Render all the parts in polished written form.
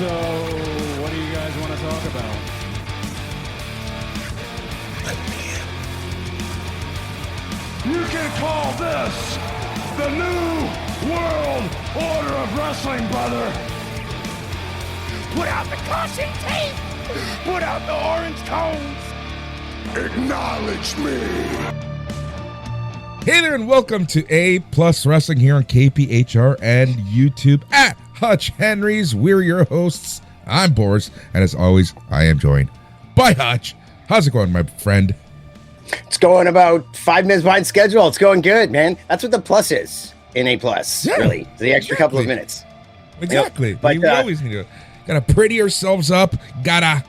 So, what do you guys want to talk about? You can call this the New World Order of Wrestling, brother. Put out the caution tape. Put out the orange cones. Acknowledge me. Hey there and welcome to A Plus Wrestling here on KPHR and YouTube at Hutch Henry's. We're your hosts. I'm Boris, and as always, I am joined by Hutch. How's it going, my friend? It's going about 5 minutes behind schedule. It's going good, man. That's what the plus is in A Plus, really. The extra couple of minutes. Exactly. You know, but, we always need to gotta pretty ourselves up. Gotta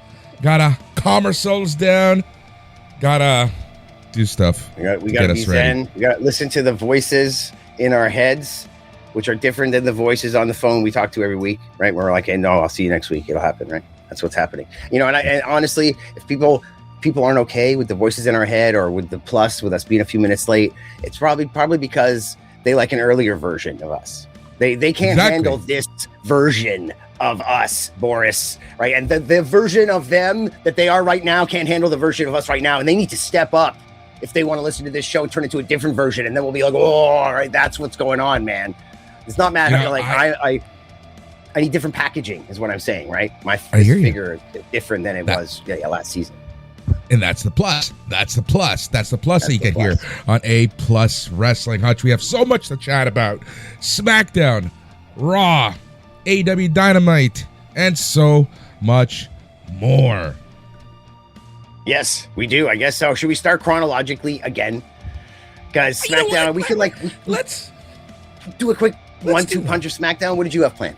calm ourselves down. Gotta do stuff. We gotta be zen. We gotta listen to the voices in our heads, which are different than the voices on the phone we talk to every week, right? We're like, hey, no, I'll see you next week. It'll happen, right? That's what's happening. You know, and honestly, if people aren't okay with the voices in our head or with the plus, with us being a few minutes late, it's probably because they like an earlier version of us. They can't handle this version of us, Boris, right? And the version of them that they are right now can't handle the version of us right now, and they need to step up if they want to listen to this show and turn it to a different version, and then we'll be like, oh, all right, that's what's going on, man. It's not matter. You know, like I need different packaging, is what I'm saying, right? My figure is different than it was last season. And that's the plus. That's the plus that you get here on A Plus Wrestling. Hutch, we have so much to chat about. SmackDown, RAW, AW Dynamite, and so much more. Yes, we do. I guess so. Should we start chronologically again? Guys, SmackDown, we could let's do a quick 1-2 punch of SmackDown. What did you have planned?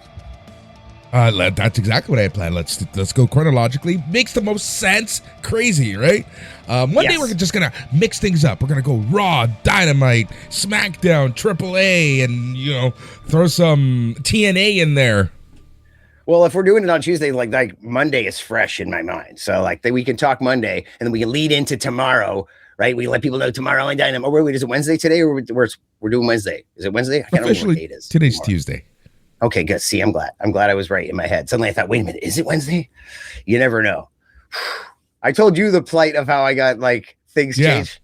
That's exactly what I had planned. Let's go chronologically. Makes the most sense. Crazy, right? One day we're just gonna mix things up. We're gonna go Raw, Dynamite, SmackDown, AAA, and throw some TNA in there. Well, if we're doing it on Tuesday, like Monday is fresh in my mind. So we can talk Monday, and then we can lead into tomorrow, right? We let people know tomorrow on Dynamite. Oh, wait, is it Wednesday today, or we're doing Wednesday? Is it Wednesday? I can't remember what date it is. Today's Tuesday. Okay, good. See, I'm glad I was right in my head. Suddenly I thought, wait a minute, is it Wednesday? You never know. I told you the plight of how I got things changed.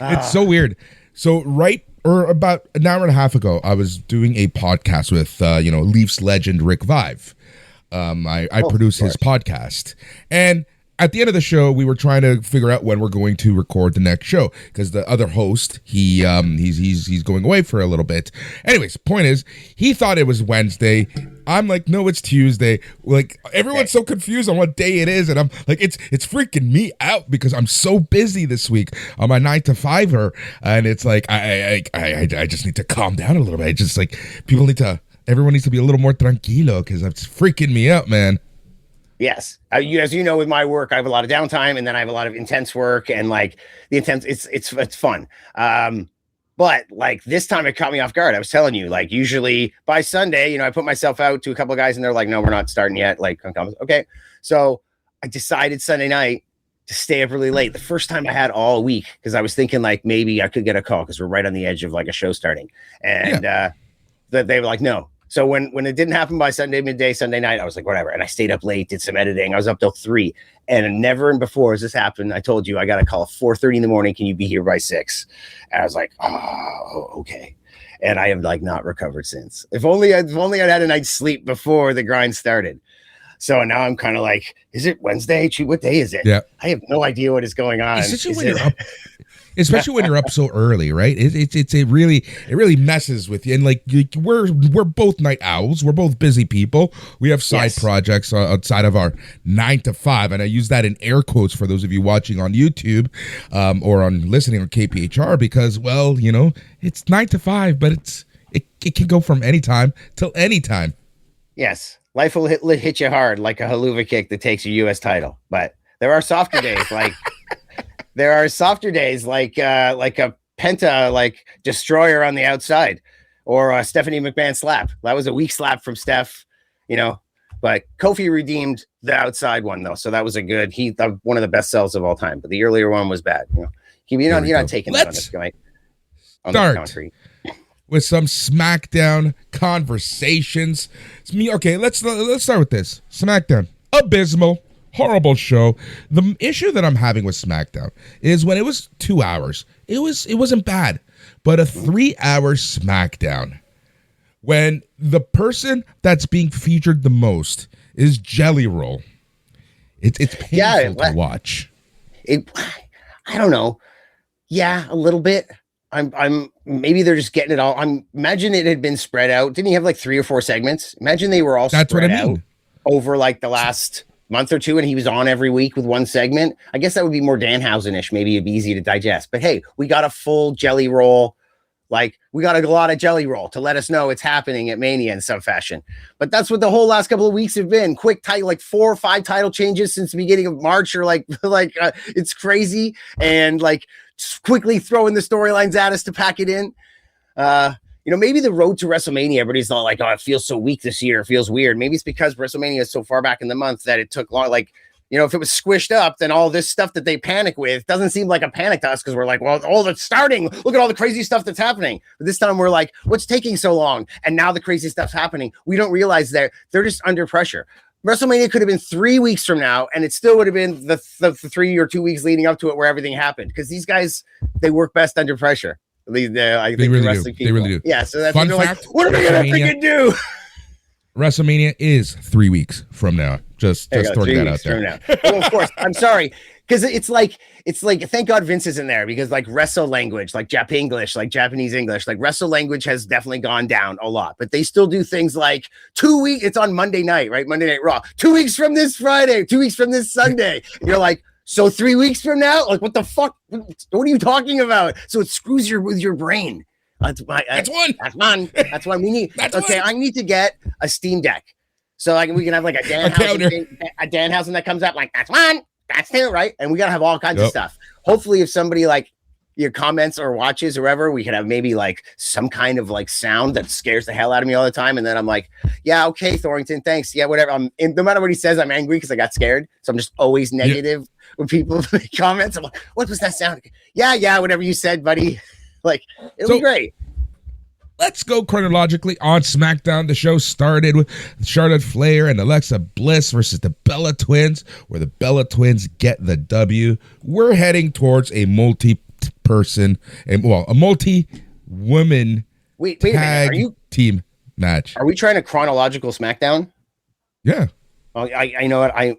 It's so weird. So about an hour and a half ago, I was doing a podcast with Leafs legend Rick Vive. I produce his podcast, and at the end of the show, we were trying to figure out when we're going to record the next show because the other host, he's going away for a little bit. Anyways, point is, he thought it was Wednesday. I'm like, no, it's Tuesday. Like, everyone's so confused on what day it is, and I'm like, it's freaking me out because I'm so busy this week on my 9-to-5er, and it's like I just need to calm down a little bit. Just like everyone needs to be a little more tranquilo because it's freaking me out, man. Yes. As you know, with my work, I have a lot of downtime, and then I have a lot of intense work, and the intense, it's fun. But this time it caught me off guard. I was telling you, usually by Sunday, I put myself out to a couple of guys and they're like, no, we're not starting yet. Okay. So I decided Sunday night to stay up really late. The first time I had all week, because I was thinking maybe I could get a call because we're right on the edge of a show starting. And they were like, no. So when it didn't happen by midday Sunday night, I was like, whatever. And I stayed up late, did some editing. I was up till 3. And never and before as this happened, I told you I got a call at 4:30 in the morning. Can you be here by 6? And I was like, oh, okay. And I have not recovered since. If only I'd had a night's sleep before the grind started. So now I'm kind of like, is it Wednesday? What day is it? Yeah. I have no idea what is going on. Especially when you're up so early, right? It really messes with you. And we're both night owls. We're both busy people. We have side projects outside of our 9-to-5, and I use that in air quotes for those of you watching on YouTube or on listening on KPHR because, it's 9-to-5, but it can go from anytime till anytime. Yes, life will hit you hard like a haluva kick that takes a U.S. title, but there are softer days There are softer days like a Penta destroyer on the outside, or a Stephanie McMahon slap. That was a weak slap from Steph, But Kofi redeemed the outside one though, so that was one of the best sells of all time. But the earlier one was bad. You're not taking that on this guy on the country. with some SmackDown conversations. It's me. Okay, let's start with this. SmackDown, abysmal, horrible show. The issue that I'm having with SmackDown is when it was 2 hours, it wasn't bad, but a 3-hour SmackDown, when the person that's being featured the most is Jelly Roll, it's painful to watch. I don't know. Yeah, a little bit. I'm maybe they're just getting it all. Imagine it had been spread out. Didn't he have like 3 or 4 segments? Imagine they were all spread out over like the last month or two, and he was on every week with one segment. I guess that would be more Danhausen-ish. Maybe it'd be easy to digest. But hey, we got a full Jelly Roll. Like, we got a lot of Jelly Roll to let us know it's happening at Mania in some fashion. But that's what the whole last couple of weeks have been. Quick title, like 4 or 5 title changes since the beginning of March, or it's crazy. And like quickly throwing the storylines at us to pack it in. Maybe the road to WrestleMania, everybody's not like, oh, it feels so weak this year. It feels weird. Maybe it's because WrestleMania is so far back in the month that it took long. Like, if it was squished up, then all this stuff that they panic with doesn't seem like a panic to us, because we're like, well, that's starting. Look at all the crazy stuff that's happening. But this time we're like, what's taking so long? And now the crazy stuff's happening. We don't realize that they're just under pressure. WrestleMania could have been 3 weeks from now, and it still would have been the 3 or 2 weeks leading up to it where everything happened, because these guys, they work best under pressure. I think they really do. They really do. Yeah, so that's Fun like, fact, what are we going to do? WrestleMania is 3 weeks from now. Just throwing that out there. Well, of course, I'm sorry, because it's like thank God Vince isn't there, because like wrestle language, like English, like Japanese English, like wrestle language has definitely gone down a lot. But they still do things like 2 weeks. It's on Monday night, right? Monday Night Raw. 2 weeks from this Friday. 2 weeks from this Sunday. And you're like, so 3 weeks from now? Like, what the fuck? What are you talking about? So it screws with your brain. That's one. That's why we need. Okay, I need to get a Steam Deck, so like we can have like a Danhausen that comes up like, that's one, that's two, right? And we gotta have all kinds of stuff. Hopefully, if somebody like your comments or watches or whatever, we can have maybe like some kind of like sound that scares the hell out of me all the time, and then I'm like, yeah, okay, Thorrington, thanks, yeah, whatever. No matter what he says, I'm angry because I got scared, so I'm just always negative when people make comments. I'm like, what was that sound? Yeah, whatever you said, buddy. Like, it'll be great. Let's go chronologically on SmackDown. The show started with Charlotte Flair and Alexa Bliss versus the Bella Twins, where the Bella Twins get the W. We're heading towards a multi-woman wait tag team match. Are we trying to chronological SmackDown? Yeah. Oh, I know what I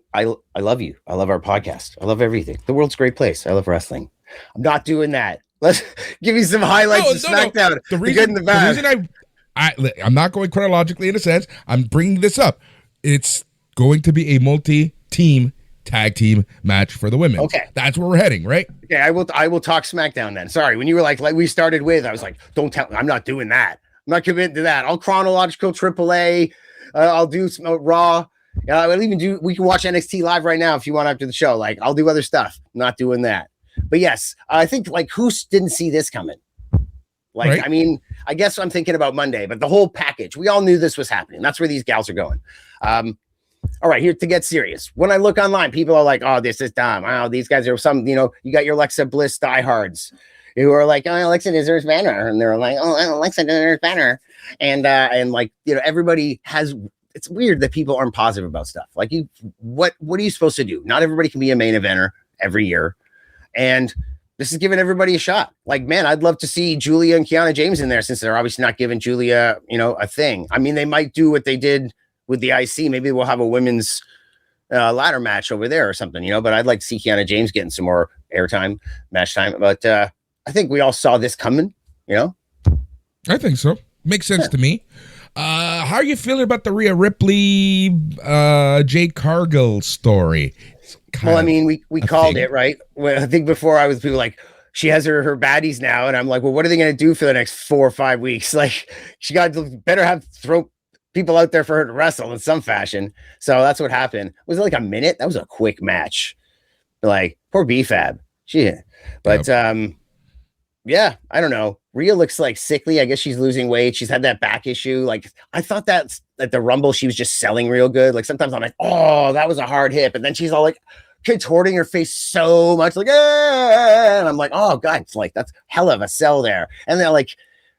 love you. I love our podcast. I love everything. The world's a great place. I love wrestling. I'm not doing that. Let's give me some highlights of SmackDown. No. The good and the bad. The reason I'm not going chronologically in a sense. I'm bringing this up. It's going to be a multi-team tag team match for the women. Okay, that's where we're heading, right? Okay, I will talk SmackDown then. Sorry, when you were like we started with, I was like, don't tell. I'm not doing that. I'm not committing to that. I'll chronological AAA. I'll do some Raw. I'll even do. We can watch NXT live right now if you want after the show. Like, I'll do other stuff. I'm not doing that. But yes, I think like who didn't see this coming? Like, right. I mean, I guess I'm thinking about Monday, but the whole package, we all knew this was happening. That's where these gals are going. All right, here to get serious. When I look online, people are like, oh, this is dumb. Oh, these guys are some, you got your Alexa Bliss diehards who are like, oh, Alexa deserves better. And they're like, oh, Alexa deserves better. And like, everybody has, it's weird that people aren't positive about stuff. Like what are you supposed to do? Not everybody can be a main eventer every year. And this is giving everybody a shot. Like, man, I'd love to see Julia and Kiana James in there, since they're obviously not giving Julia, a thing. I mean, they might do what they did with the IC. Maybe we'll have a women's ladder match over there or something, but I'd like to see Kiana James getting some more airtime, match time. But I think we all saw this coming, I think so. Makes sense to me. How are you feeling about the Rhea Ripley, Jade Cargill story? Well, I mean, we called it, right? Well, I think before I was people like, she has her baddies now. And I'm like, well, what are they going to do for the next 4 or 5 weeks? Like, she better have throw people out there for her to wrestle in some fashion. So that's what happened. Was it like a minute? That was a quick match. Like, poor B-Fab. But yeah, I don't know. Rhea looks like sickly. I guess she's losing weight. She's had that back issue. Like, I thought that at the Rumble, she was just selling real good. Like, sometimes I'm like, oh, that was a hard hit. But then she's all like contorting her face so much, like, and I'm like, oh God, it's like, that's hell of a sell there. And then like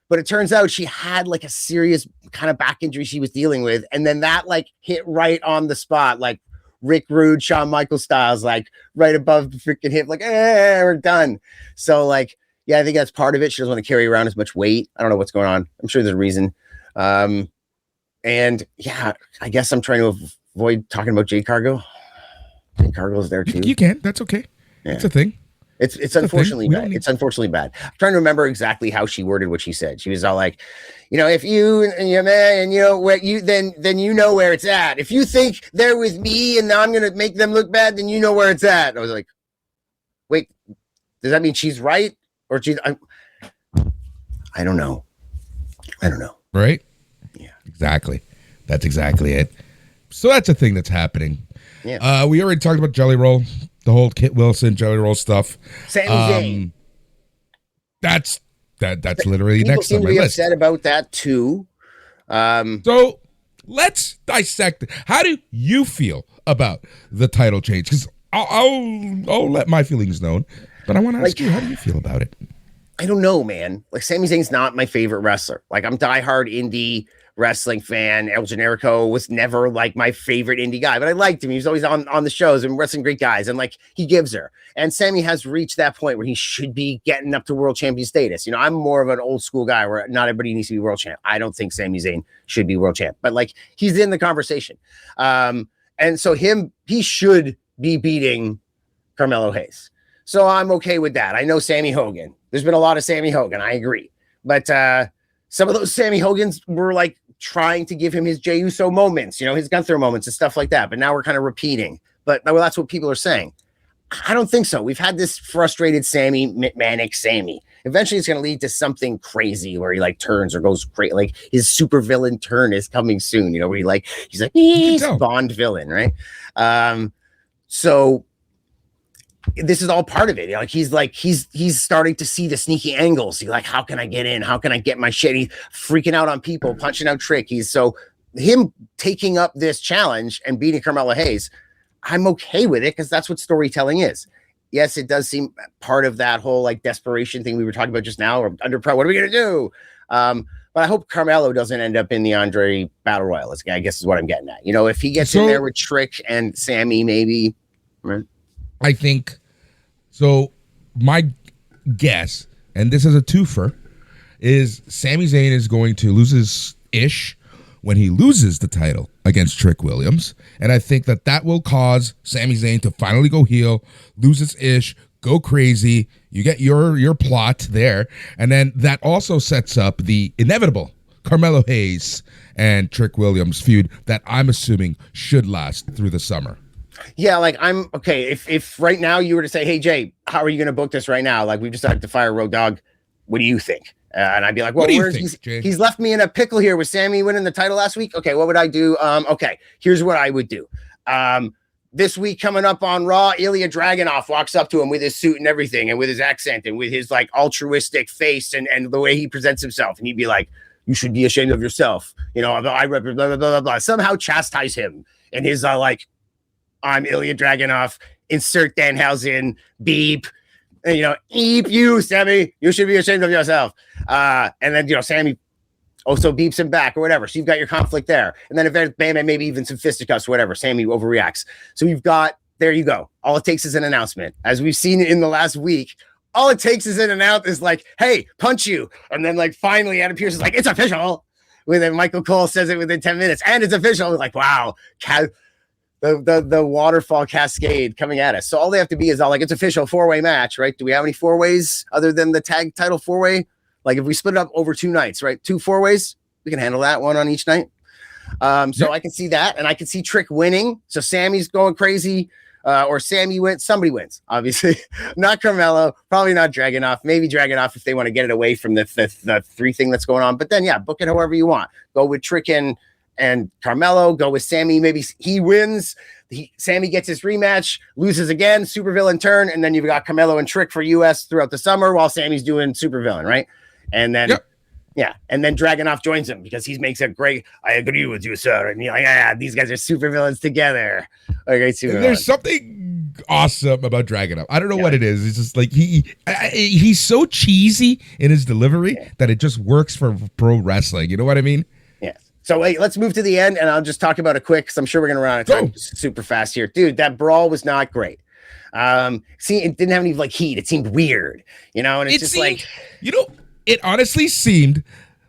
But it turns out she had like a serious kind of back injury she was dealing with. And then that like hit right on the spot, like Rick Rude, Shawn Michaels styles, like right above the freaking hip, like, we're done. So like, yeah, I think that's part of it. She doesn't want to carry around as much weight. I don't know what's going on. I'm sure there's a reason. And yeah, I guess I'm trying to avoid talking about Jade Cargill. Jade Cargill's there too. You can. That's okay. Yeah. It's a thing. It's unfortunately bad. It's unfortunately bad. I'm trying to remember exactly how she worded what she said. She was all like, if you and your man and where you then you know where it's at. If you think they're with me and I'm gonna make them look bad, then you know where it's at. And I was like, wait, does that mean she's right or she's? I don't know. Right? Yeah. Exactly. That's exactly it. So that's a thing that's happening. Yeah. We already talked about Jelly Roll. The whole Kit Wilson Jelly Roll stuff. Sami Zayn. That's literally People next on my list. Upset about that too. So let's dissect it. How do you feel about the title change? Because I'll let my feelings known, but I want to ask you, how do you feel about it? I don't know, man. Like Sami Zayn's not my favorite wrestler. Like I'm diehard indie wrestling fan. El Generico was never like my favorite indie guy, but I liked him. He was always on the shows and wrestling great guys, and like he gives her. And Sami has reached that point where he should be getting up to world champion status. I'm more of an old school guy where not everybody needs to be world champ. I don't think Sami Zayn should be world champ, but like he's in the conversation. And so he should be beating Carmelo Hayes. So I'm okay with that. I know Sammy Hogan. There's been a lot of Sammy Hogan. I agree. But some of those Sammy Hogans were like trying to give him his Jey Uso moments, his Gunther moments and stuff like that. But now we're kind of repeating. But well, that's what people are saying. I don't think so. We've had this frustrated Sammy, manic Sammy. Eventually, it's going to lead to something crazy where he like turns or goes great. Like his supervillain turn is coming soon. Where he's Bond villain, right? So this is all part of it. He's starting to see the sneaky angles. He's like, how can I get in? How can I get my shit? He's freaking out on people, punching out Trick. Him taking up this challenge and beating Carmelo Hayes, I'm okay with it because that's what storytelling is. Yes, it does seem part of that whole like desperation thing we were talking about just now, or under what are we gonna do? But I hope Carmelo doesn't end up in the Andre Battle Royal. I guess is what I'm getting at. If he gets in there with Trick and Sammy, maybe. Right? I think so. My guess, and this is a twofer, is Sami Zayn is going to lose his ish when he loses the title against Trick Williams, and I think that will cause Sami Zayn to finally go heel, lose his ish, go crazy. You get your plot there, and then that also sets up the inevitable Carmelo Hayes and Trick Williams feud that I'm assuming should last through the summer. Yeah, like I'm okay. If right now you were to say, "Hey Jay, how are you going to book this right now?" Like we've decided to fire Road Dogg. What do you think? And I'd be like, "Well, he's left me in a pickle here with Sammy winning the title last week." Okay, what would I do? Okay, here's what I would do. This week coming up on Raw, Ilya Dragunov walks up to him with his suit and everything, and with his accent and with his like altruistic face and the way he presents himself, and he'd be like, "You should be ashamed of yourself." I represent blah blah blah blah. Somehow chastise him and his I'm Ilya Dragunov, insert Danhausen, beep, and, eep you, Sammy, you should be ashamed of yourself. And then, Sammy also beeps him back or whatever. So you've got your conflict there. And then if bam, maybe even some fisticuffs or whatever, Sammy overreacts. So there you go. All it takes is an announcement. As we've seen in the last week, all it takes is an announcement is like, hey, punch you. And then finally Adam Pearce is like, it's official. And then Michael Cole says it within 10 minutes and it's official. Like, wow, the waterfall cascade coming at us. So all they have to be is it's official 4-way match, right? Do we have any 4-ways other than the tag title 4-way? Like if we split it up over 2 nights, right? 2 4-ways, we can handle that one on each night. So I can see that, and I can see Trick winning. So Sammy's going crazy, or Sammy wins. Somebody wins, obviously. Not Carmelo, probably not Dragunov. Maybe Dragunov if they want to get it away from the 3 thing that's going on. But then book it however you want. Go with Trick and Carmelo, go with Sammy. Maybe he wins. Sammy gets his rematch, loses again, supervillain turn, and then you've got Carmelo and Trick for US throughout the summer while Sammy's doing supervillain, right? And then, and then Dragunov joins him because he makes a great, I agree with you, sir. And you're like, these guys are supervillains together. Okay, There's something awesome about Dragunov. I don't know what it is. It's just like he's so cheesy in his delivery that it just works for pro wrestling. You know what I mean? Yes. So wait, let's move to the end, and I'll just talk about it quick because I'm sure we're gonna run out of time super fast here, dude. That brawl was not great. See, it didn't have any like heat. It seemed weird, you know, and it's it honestly seemed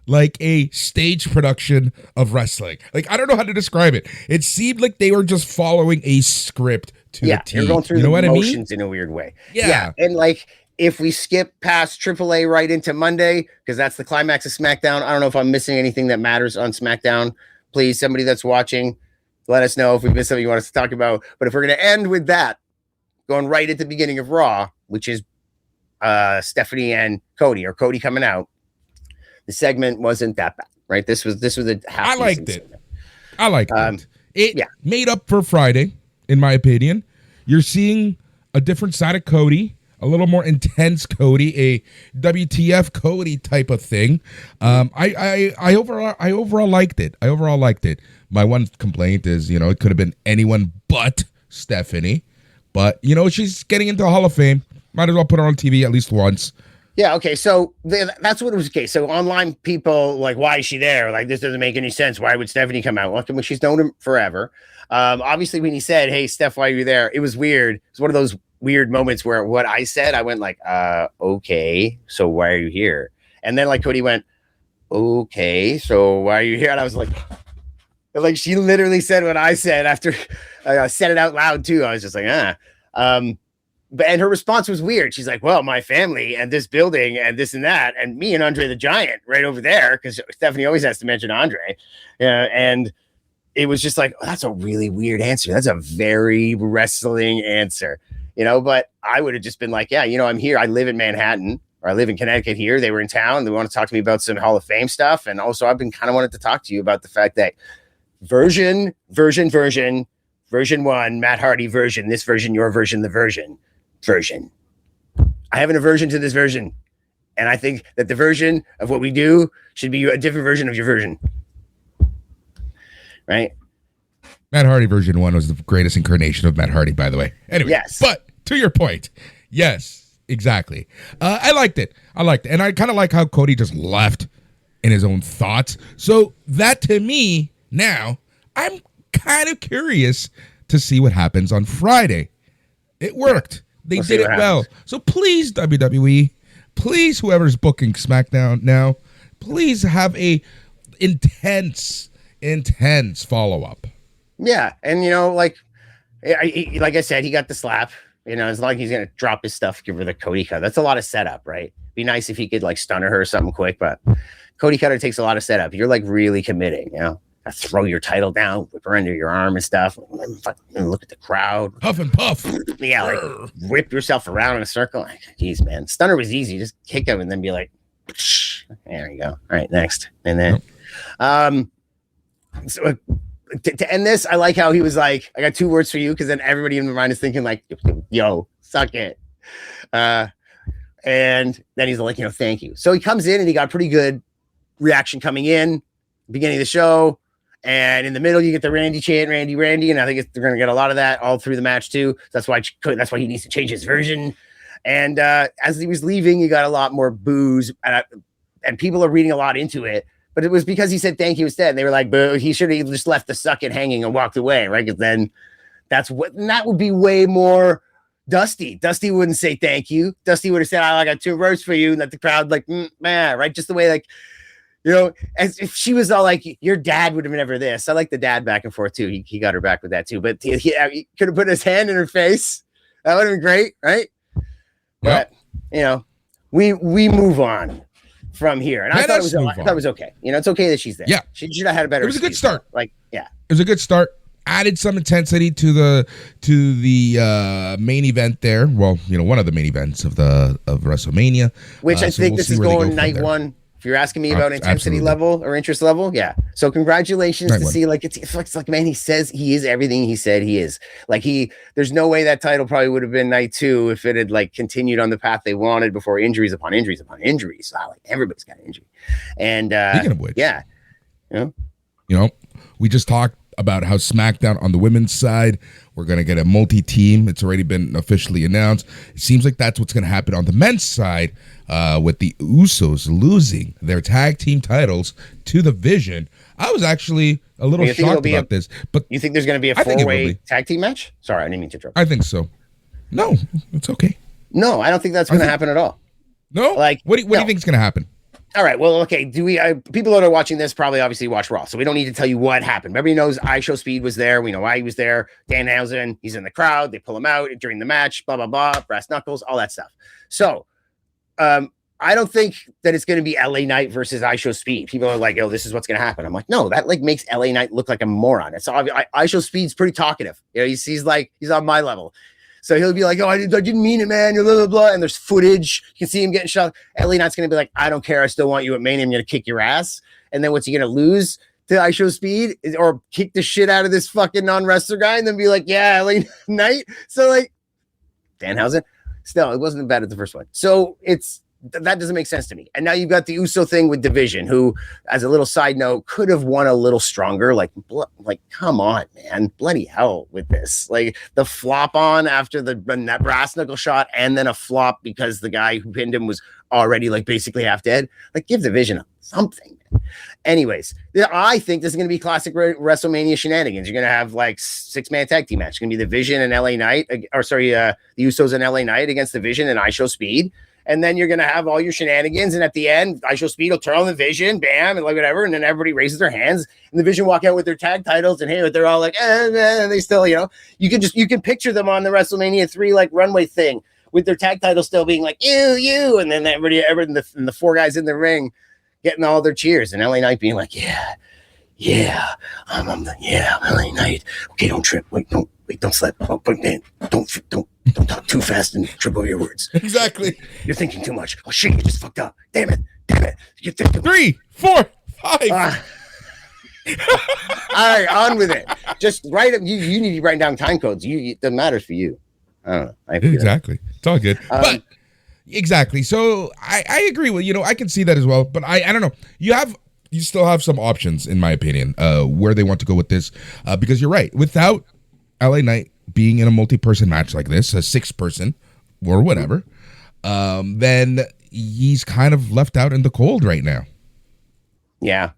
like a stage production of wrestling. Like, I don't know how to describe it. It seemed like they were just following a script to the T. You're going through the motions in a weird way. Yeah. And like, if we skip past AAA right into Monday, because that's the climax of SmackDown, I don't know if I'm missing anything that matters on SmackDown. Please, somebody that's watching, let us know if we missed something you want us to talk about. But if we're going to end with that, going right at the beginning of Raw, which is Stephanie and Cody, or Cody coming out, the segment wasn't that bad, right? This was a half. I liked it. I liked it. It made up for Friday, in my opinion. You're seeing a different side of Cody, a little more intense Cody, a WTF Cody type of thing. I overall liked it. My one complaint is, it could have been anyone but Stephanie, but she's getting into the Hall of Fame. Might as well put her on TV at least once. Yeah, okay, so that's what it was. Okay, so online people, like, why is she there? Like, this doesn't make any sense. Why would Stephanie come out? Well, she's known him forever. Obviously, when he said, hey, Steph, why are you there? It was weird. It's one of those weird moments where what I said, I went like, okay, so why are you here? And then, like, Cody went, okay, so why are you here? And I was like, she literally said what I said after I said it out loud, too. I was just like, and her response was weird. She's like, well, my family and this building and this and that, and me and Andre the Giant right over there, because Stephanie always has to mention Andre. And it was just like, that's a really weird answer. That's a very wrestling answer, but I would have just been like, yeah, I'm here. I live in Manhattan, or I live in Connecticut here. They were in town. They want to talk to me about some Hall of Fame stuff. And also I've been kind of wanted to talk to you about the fact that version 1, Matt Hardy version, this version, your version, the version. I have an aversion to this version, and I think that the version of what we do should be a different version of your version, right? Matt Hardy version 1 was the greatest incarnation of Matt Hardy, by the way. Anyway, yes. But to your point, yes, exactly. I liked it, and I kind of like how Cody just left in his own thoughts. So that, to me, now I'm kind of curious to see what happens on Friday. It worked. They did it well. So please, WWE, please, whoever's booking SmackDown now, please have a intense follow-up. Yeah, and like I said, he got the slap. It's not like he's gonna drop his stuff, give her the Cody cut. That's a lot of setup, right? Be nice if he could stun her or something quick, but Cody Cutter takes a lot of setup. You're really committing, throw your title down, whip her under your arm and stuff. Look at the crowd. Huff and puff. Yeah, whip yourself around in a circle. Geez, man. Stunner was easy. Just kick him and then be like, psh. There you go. All right, next. And then so to end this, I like how he was like, I got 2 words for you, because then everybody in the mind is thinking like, yo, suck it. And then he's like, thank you. So he comes in and he got a pretty good reaction coming in, beginning of the show. And in the middle, you get the Randy chant, Randy, and I think they're going to get a lot of that all through the match too. That's why he needs to change his version. And as he was leaving, you got a lot more boos, and people are reading a lot into it. But it was because he said thank you instead. And they were like, boo, he should have just left the suck it hanging and walked away, right? Because then that would be way more Dusty. Dusty wouldn't say thank you. Dusty would have said, I got 2 words for you, and let the crowd man, right? Just the way as if she was all like, your dad would have never this. I like the dad back and forth too. He got her back with that too. But he could have put his hand in her face. That would have been great, right? Yep. But we move on from here. And I thought it was okay. It's okay that she's there. Yeah. She should have had a better. It was a good start. It was a good start. Added some intensity to the main event there. Well, one of the main events of WrestleMania, which I think this is going night 1. If you're asking me about intensity level or interest level, yeah. So congratulations to see it's like, man, he says he is everything he said he is. There's no way that title probably would have been night 2 if it had continued on the path they wanted before injuries upon injuries upon injuries. Wow, everybody's got an injury. And speaking of which, yeah, we just talked about how SmackDown on the women's side, we're going to get a multi-team. It's already been officially announced. It seems like that's what's going to happen on the men's side with the Usos losing their tag team titles to the Vision. I was actually a little shocked about this. But you think there's going to be a 4-way tag team match? Sorry, I didn't mean to interrupt. I think so. No, it's okay. No, I don't think that's going to happen at all. No? Like, what do you think is going to happen? All right. Well, okay. People that are watching this probably obviously watch Raw, so we don't need to tell you what happened. Everybody knows IShowSpeed was there. We know why he was there. Danhausen, he's in the crowd. They pull him out during the match. Blah blah blah. Brass knuckles, all that stuff. So, I don't think that it's going to be LA Knight versus IShowSpeed. People are like, "Oh, this is what's going to happen." I'm like, "No, that like makes LA Knight look like a moron." It's obvious. IShowSpeed's pretty talkative. You know, he's on my level. So he'll be like, "Oh, I didn't mean it, man." Blah, blah, blah. And there's footage. You can see him getting shot. LA Knight's going to be like, "I don't care. I still want you at Mania. I'm going to kick your ass." And then what's he going to lose to IShowSpeed or kick the shit out of this fucking non-wrestler guy and then be like, "Yeah, LA Knight." So like Danhausen. Still, it wasn't bad at the first one. So that doesn't make sense to me. And now you've got the Uso thing with Division, who, as a little side note, could have won a little stronger. Like, come on, man. Bloody hell with this. Like, the flop on after that brass knuckle shot and then a flop because the guy who pinned him was already, like, basically half dead. Like, give Division something. Anyways, I think this is going to be classic WrestleMania shenanigans. You're going to have, like, 6-man tag team match. It's going to be the Vision and LA Knight. The Usos and LA Knight against the Vision and IShowSpeed. And then you're going to have all your shenanigans. And at the end, IShowSpeed will turn on the Vision, bam, and like whatever. And then everybody raises their hands and the Vision walk out with their tag titles. And hey, they're all like, and they still, you can picture them on the WrestleMania 3 like runway thing with their tag titles still being like, you. And then everybody and the 4 guys in the ring getting all their cheers. And LA Knight being like, I'm LA Knight. Okay, don't trip. Don't slip. Oh, man, don't talk too fast and trip over your words. Exactly. You're thinking too much. Oh shit, you just fucked up. Damn it. You think 3, 4, 5. All right, on with it. Just write it. You need to write down time codes. That matters for you. I don't know. Exactly. It's all good. But exactly. So I agree with I can see that as well. But I don't know. You still have some options, in my opinion, where they want to go with this. Because you're right. Without LA Knight being in a multi-person match like this, a 6-person or whatever, then he's kind of left out in the cold right now. Yeah.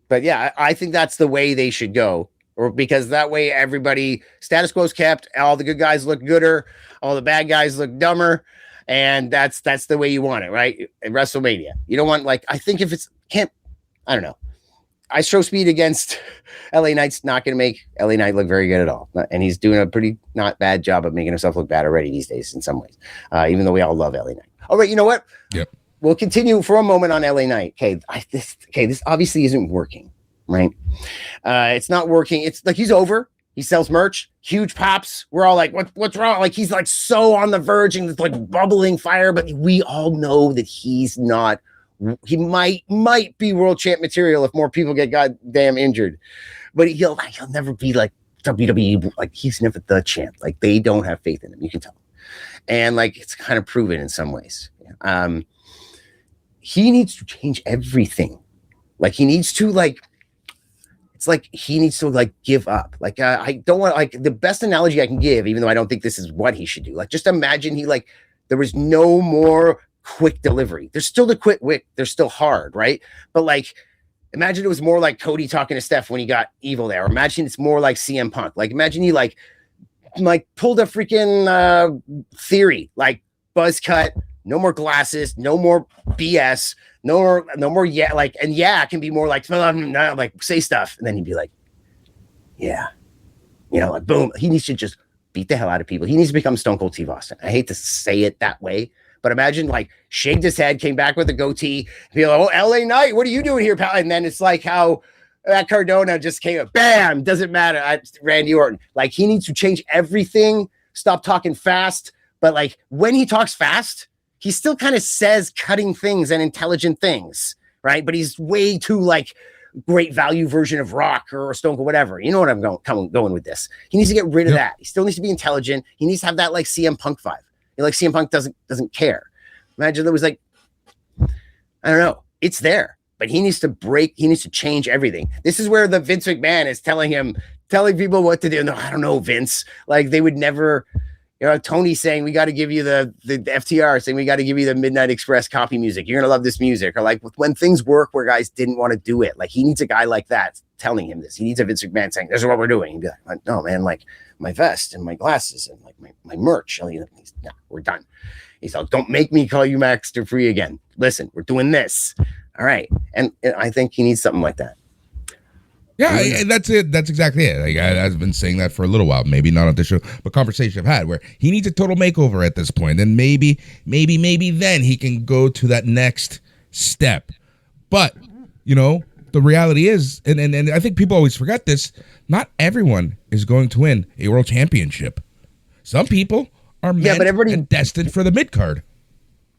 But yeah, I think that's the way they should go. Or because that way everybody, status quo's kept, all the good guys look gooder, all the bad guys look dumber, and that's the way you want it, right? At WrestleMania. You don't want I don't know. IShowSpeed against LA Knight's not going to make LA Knight look very good at all. And he's doing a pretty not bad job of making himself look bad already these days in some ways, even though we all love LA Knight. All right, you know what? Yep. We'll continue for a moment on LA Knight. This obviously isn't working, right? It's not working. It's like he's over. He sells merch, huge pops. We're all like, what's wrong? Like he's like so on the verge and it's like bubbling fire, but we all know that he's not. He might be world champ material if more people get goddamn injured, but he'll never be like WWE. Like he's never the champ. Like they don't have faith in him. You can tell, and like it's kind of proven in some ways. He needs to change everything. Like he needs to give up. Like I don't want the best analogy I can give, even though I don't think this is what he should do. Like just imagine there was no more quick delivery. There's still the quick wick. They're still hard, right? But like, imagine it was more like Cody talking to Steph when he got evil there. Or imagine it's more like CM Punk. Like imagine he like pulled a freaking theory, like buzz cut, no more glasses, no more BS, no more it can be more like say stuff, and then he'd be like, like boom. He needs to just beat the hell out of people. He needs to become Stone Cold Steve Austin. I hate to say it that way. But imagine like shaved his head, came back with a goatee, be like, "Oh, LA Knight, what are you doing here, pal?" And then it's like how that Cardona just came up, bam, doesn't matter. Randy Orton. Like he needs to change everything, stop talking fast. But like when he talks fast, he still kind of says cutting things and intelligent things, right? But he's way too like great value version of Rock or Stone Cold, whatever. You know what I'm going with this. He needs to get rid of that. He still needs to be intelligent. He needs to have that like CM Punk vibe. Like CM Punk doesn't care. Imagine there was like, I don't know. It's there. but he needs to change everything. This is where the Vince McMahon is telling people what to do. No, I don't know, Vince. Like they would never, Tony saying, we got to give you the FTR saying, we got to give you the Midnight Express copy music. You're going to love this music. Or like when things work where guys didn't want to do it, like he needs a guy like that telling him this. He needs a Vince McMahon saying, this is what we're doing. He'd be like, no, man, like my vest and my glasses and like my merch. No, we're done. He's like, don't make me call you Max Dupree again. Listen, we're doing this. All right. And I think he needs something like that. Yeah, that's it. That's exactly it. Like I've been saying that for a little while. Maybe not on this show, but conversation I've had where he needs a total makeover at this point. And maybe then he can go to that next step. But, the reality is, and I think people always forget this, not everyone is going to win a world championship. Some people are meant and destined for the mid-card.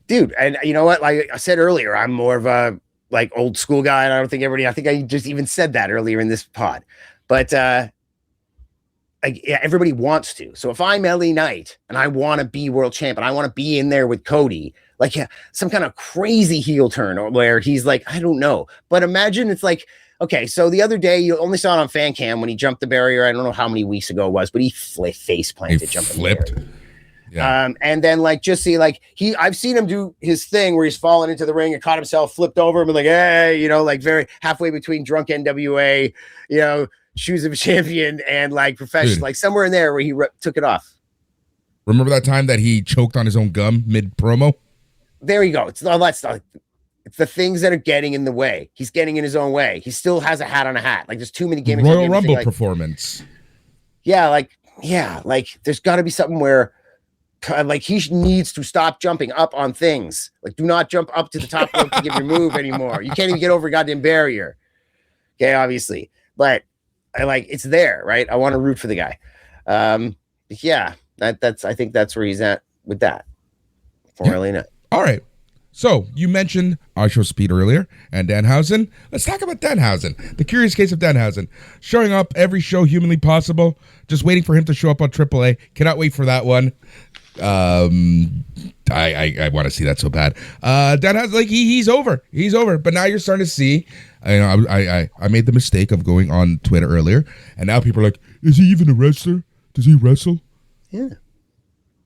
Dude, and you know what? Like I said earlier, I'm more of a like old school guy, and I think I just even said that earlier in this pod. But everybody wants to. So if I'm LA Knight and I want to be world champ and I want to be in there with Cody, like some kind of crazy heel turn or where he's like, I don't know. But imagine it's like, okay, so the other day you only saw it on fan cam when he jumped the barrier. I don't know how many weeks ago it was, but he face planted, jumping flipped. The barrier. Yeah. And then like just see like I've seen him do his thing where he's fallen into the ring and caught himself flipped over and like, hey, like very halfway between drunk NWA, shoes of a champion and like professional, like somewhere in there where he took it off. Remember that time that he choked on his own gum mid promo? There you go. It's all that stuff. It's the things that are getting in the way. He's getting in his own way. He still has a hat on a hat. Like there's too many gimmicks. Royal Rumble performance. Yeah, there's got to be something where. Like he needs to stop jumping up on things. Like do not jump up to the top rope to give your move anymore. You can't even get over a goddamn barrier. Okay, obviously. But it's there, right? I want to root for the guy. Yeah, I think that's where he's at with that. For LA Knight. All right. So you mentioned Show Speed earlier and Danhausen. Let's talk about Danhausen. The curious case of Danhausen. Showing up every show humanly possible. Just waiting for him to show up on AAA. Cannot wait for that one. I want to see that so bad. Danhausen, he's over. He's over. But now you're starting to see. I made the mistake of going on Twitter earlier, and now people are like, "Is he even a wrestler? Does he wrestle?" Yeah.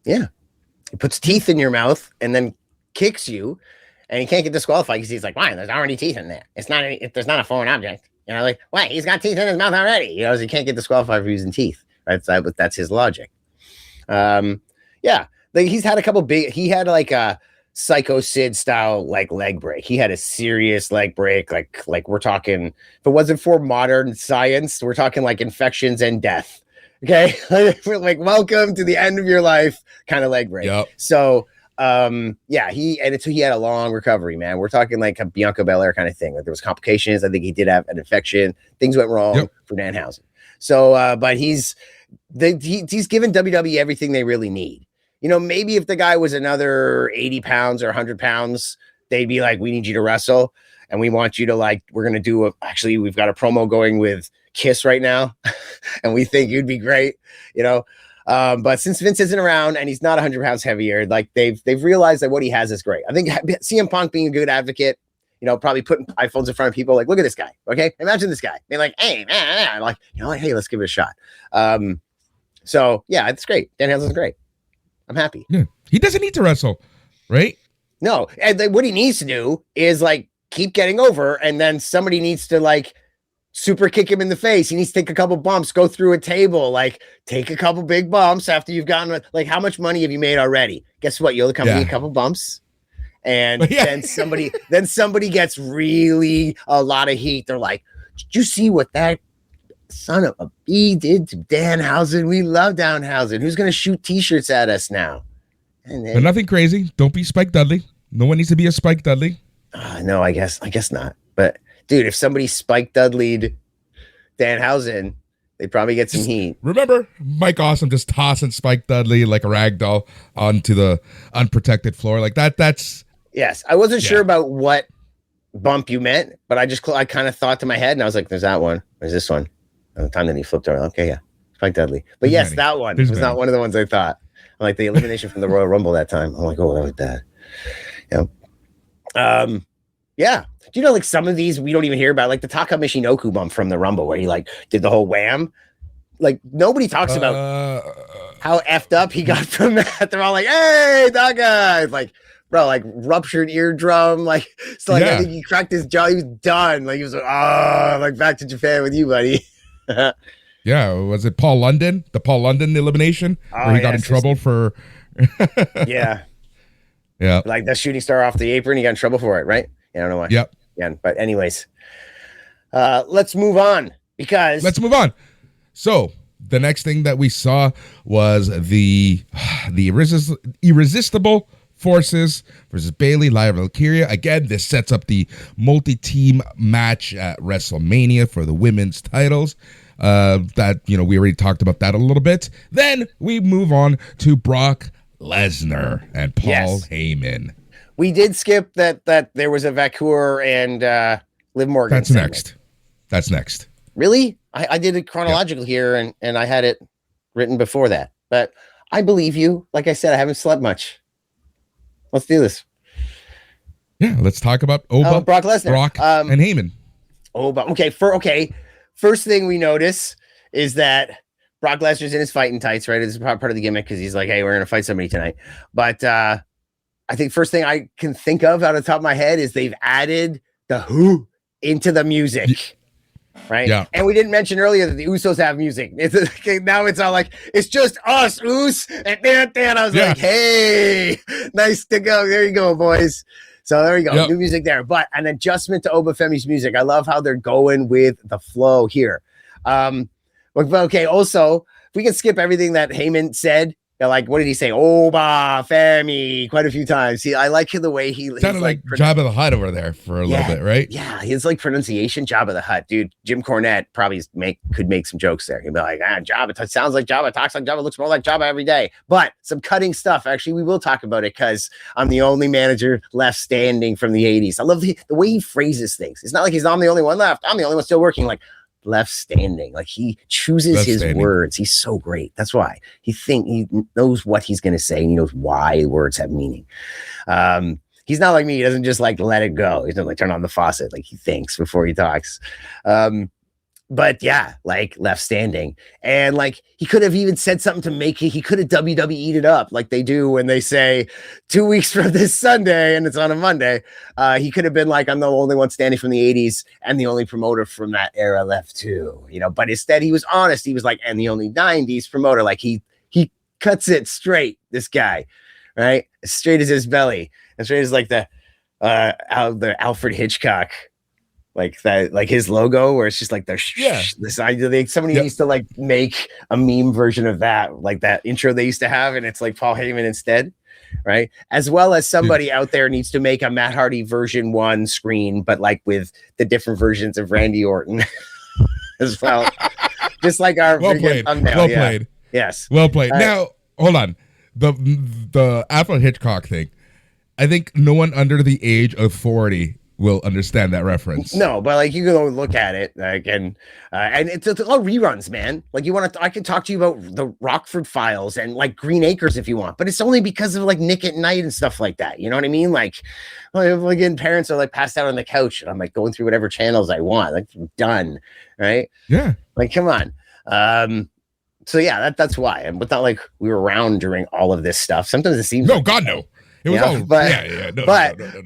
He puts teeth in your mouth and then kicks you, and he can't get disqualified because he's like, "Why? There's already teeth in there. It's not. There's not a foreign object." Why? He's got teeth in his mouth already. So he can't get disqualified for using teeth. Right? That's his logic. Yeah, he's had a couple big. He had like a Psycho Sid style leg break. He had a serious leg break. Like we're talking. If it wasn't for modern science, we're talking like infections and death. Okay, like welcome to the end of your life kind of leg break. Yep. So he had a long recovery, man. We're talking like a Bianca Belair kind of thing. Like there was complications. I think he did have an infection. Things went wrong for Danhausen. So, but he's given WWE everything they really need. Maybe if the guy was another 80 pounds or 100 pounds, they'd be like, we need you to wrestle. And we want you to we're going to do we've got a promo going with Kiss right now. And we think you'd be great, but since Vince isn't around and he's not 100 pounds heavier, they've realized that what he has is great. I think CM Punk being a good advocate, probably putting iPhones in front of people, like, look at this guy. Okay. Imagine this guy being like, hey, man, hey, let's give it a shot. So yeah, it's great. Danhausen's great. I'm happy. Yeah. He doesn't need to wrestle, right? No. And what he needs to do is keep getting over. And then somebody needs to super kick him in the face. He needs to take a couple bumps, go through a table, take a couple big bumps after you've gotten how much money have you made already? Guess what? You owe the company a couple bumps. And then somebody gets really a lot of heat. They're like, did you see what that son of a bee did to Danhausen? We love Danhausen. Who's going to shoot t-shirts at us now? But nothing crazy. Don't be Spike Dudley. No one needs to be a Spike Dudley. No, I guess not. But dude, if somebody Spike Dudley'd Danhausen, they'd probably get some heat. Remember Mike Awesome just tossing Spike Dudley like a rag doll onto the unprotected floor like that? That's yes. I wasn't sure about what bump you meant, but I kind of thought to my head, and I was like, "There's that one. There's this one." And the time that he flipped over, okay, yeah, Spike Dudley. But yes, that one was not one of the ones I thought. Like the elimination from the Royal Rumble that time. I'm like, oh, that was bad. Yeah. Do you know, like, some of these we don't even hear about, like the Taka Michinoku bump from the Rumble where he like did the whole wham. Like, nobody talks about how effed up he got from that. They're all like, "Hey, Taka!" It's like, bro, like ruptured eardrum. Like, so like I think he cracked his jaw. He was done. Like he was like, "Oh, like back to Japan with you, buddy." Yeah, was it Paul London? The Paul London elimination where he got in trouble for. Yeah. Yeah. Like the shooting star off the apron, he got in trouble for it, right? I don't know why. Yep. Yeah, but anyways, let's move on because let's move on. So the next thing that we saw was the irresistible forces versus Bayley, Lyra Valkyria. Again, this sets up the multi-team match at WrestleMania for the women's titles. That, you know, we already talked about that a little bit. Then we move on to Brock Lesnar and Paul Heyman. We did skip that there was a Vakur and Liv Morgan. That's next. Really? I did it chronological here, and I had it written before that. But I believe you. Like I said, I haven't slept much. Let's do this. Yeah, let's talk about Brock Lesnar, Brock and Heyman. Okay. First thing we notice is that Brock Lesnar's in his fighting tights, right? It's part of the gimmick because he's like, "Hey, we're gonna fight somebody tonight." But I think first thing I can think of out of the top of my head is they've added the Who into the music. Right. Yeah. And we didn't mention earlier that the Usos have music. Now it's all like, it's just us, Us. And I was like, hey, nice to go. There you go, boys. So there you go. Yep. New music there. But an adjustment to Obafemi's music. I love how they're going with the flow here. Okay. Also, if we can skip everything that Heyman said. Like, what did he say? Oba Femi quite a few times. See, I like the way he sounded like Jabba the Hutt over there for a little bit, right? Yeah, his like pronunciation, Jabba the Hutt, dude. Jim Cornette probably could make some jokes there. He'd be like, Jabba sounds like Jabba, talks like Jabba, looks more like Jabba every day. But some cutting stuff. Actually, we will talk about it because I'm the only manager left standing from the 80s. I love the way he phrases things. It's not like I'm the only one left. I'm the only one still working. Like, left standing. Like, he chooses his words. He's so great. That's why he knows what he's going to say, and he knows why words have meaning. He's not like me. He doesn't just like let it go. He doesn't like turn on the faucet. Like, he thinks before he talks. But yeah, like left standing. And like, he could have even said something to make it. He could have WWE'd it up like they do when they say 2 weeks from this Sunday and it's on a Monday. He could have been like, I'm the only one standing from the 80s and the only promoter from that era left too, you know, but instead he was honest. He was like, and the only 90s promoter. Like, he cuts it straight, this guy, right? As straight as his belly, as straight as like the Alfred Hitchcock. Like that, like his logo, where it's just like the side. Somebody needs to like make a meme version of that, like that intro they used to have, and it's like Paul Heyman instead, right? As well as somebody out there needs to make a Matt Hardy version 1 screen, but like with the different versions of Randy Orton as well, just like our well played. Yes, well played. Now hold on, the Alfred Hitchcock thing. I think no one under the age of 40 will understand that reference. No, but like, you can go look at it, like, and it's all reruns, man. Like, I can talk to you about the Rockford Files and like Green Acres if you want, but it's only because of like Nick at Night and stuff like that. You know what I mean? Like again, parents are like passed out on the couch, and I'm like going through whatever channels I want. Like, done, right? Yeah. Like, come on. So yeah, that's why. And but not like we were around during all of this stuff. Sometimes it seems God no. It was all, but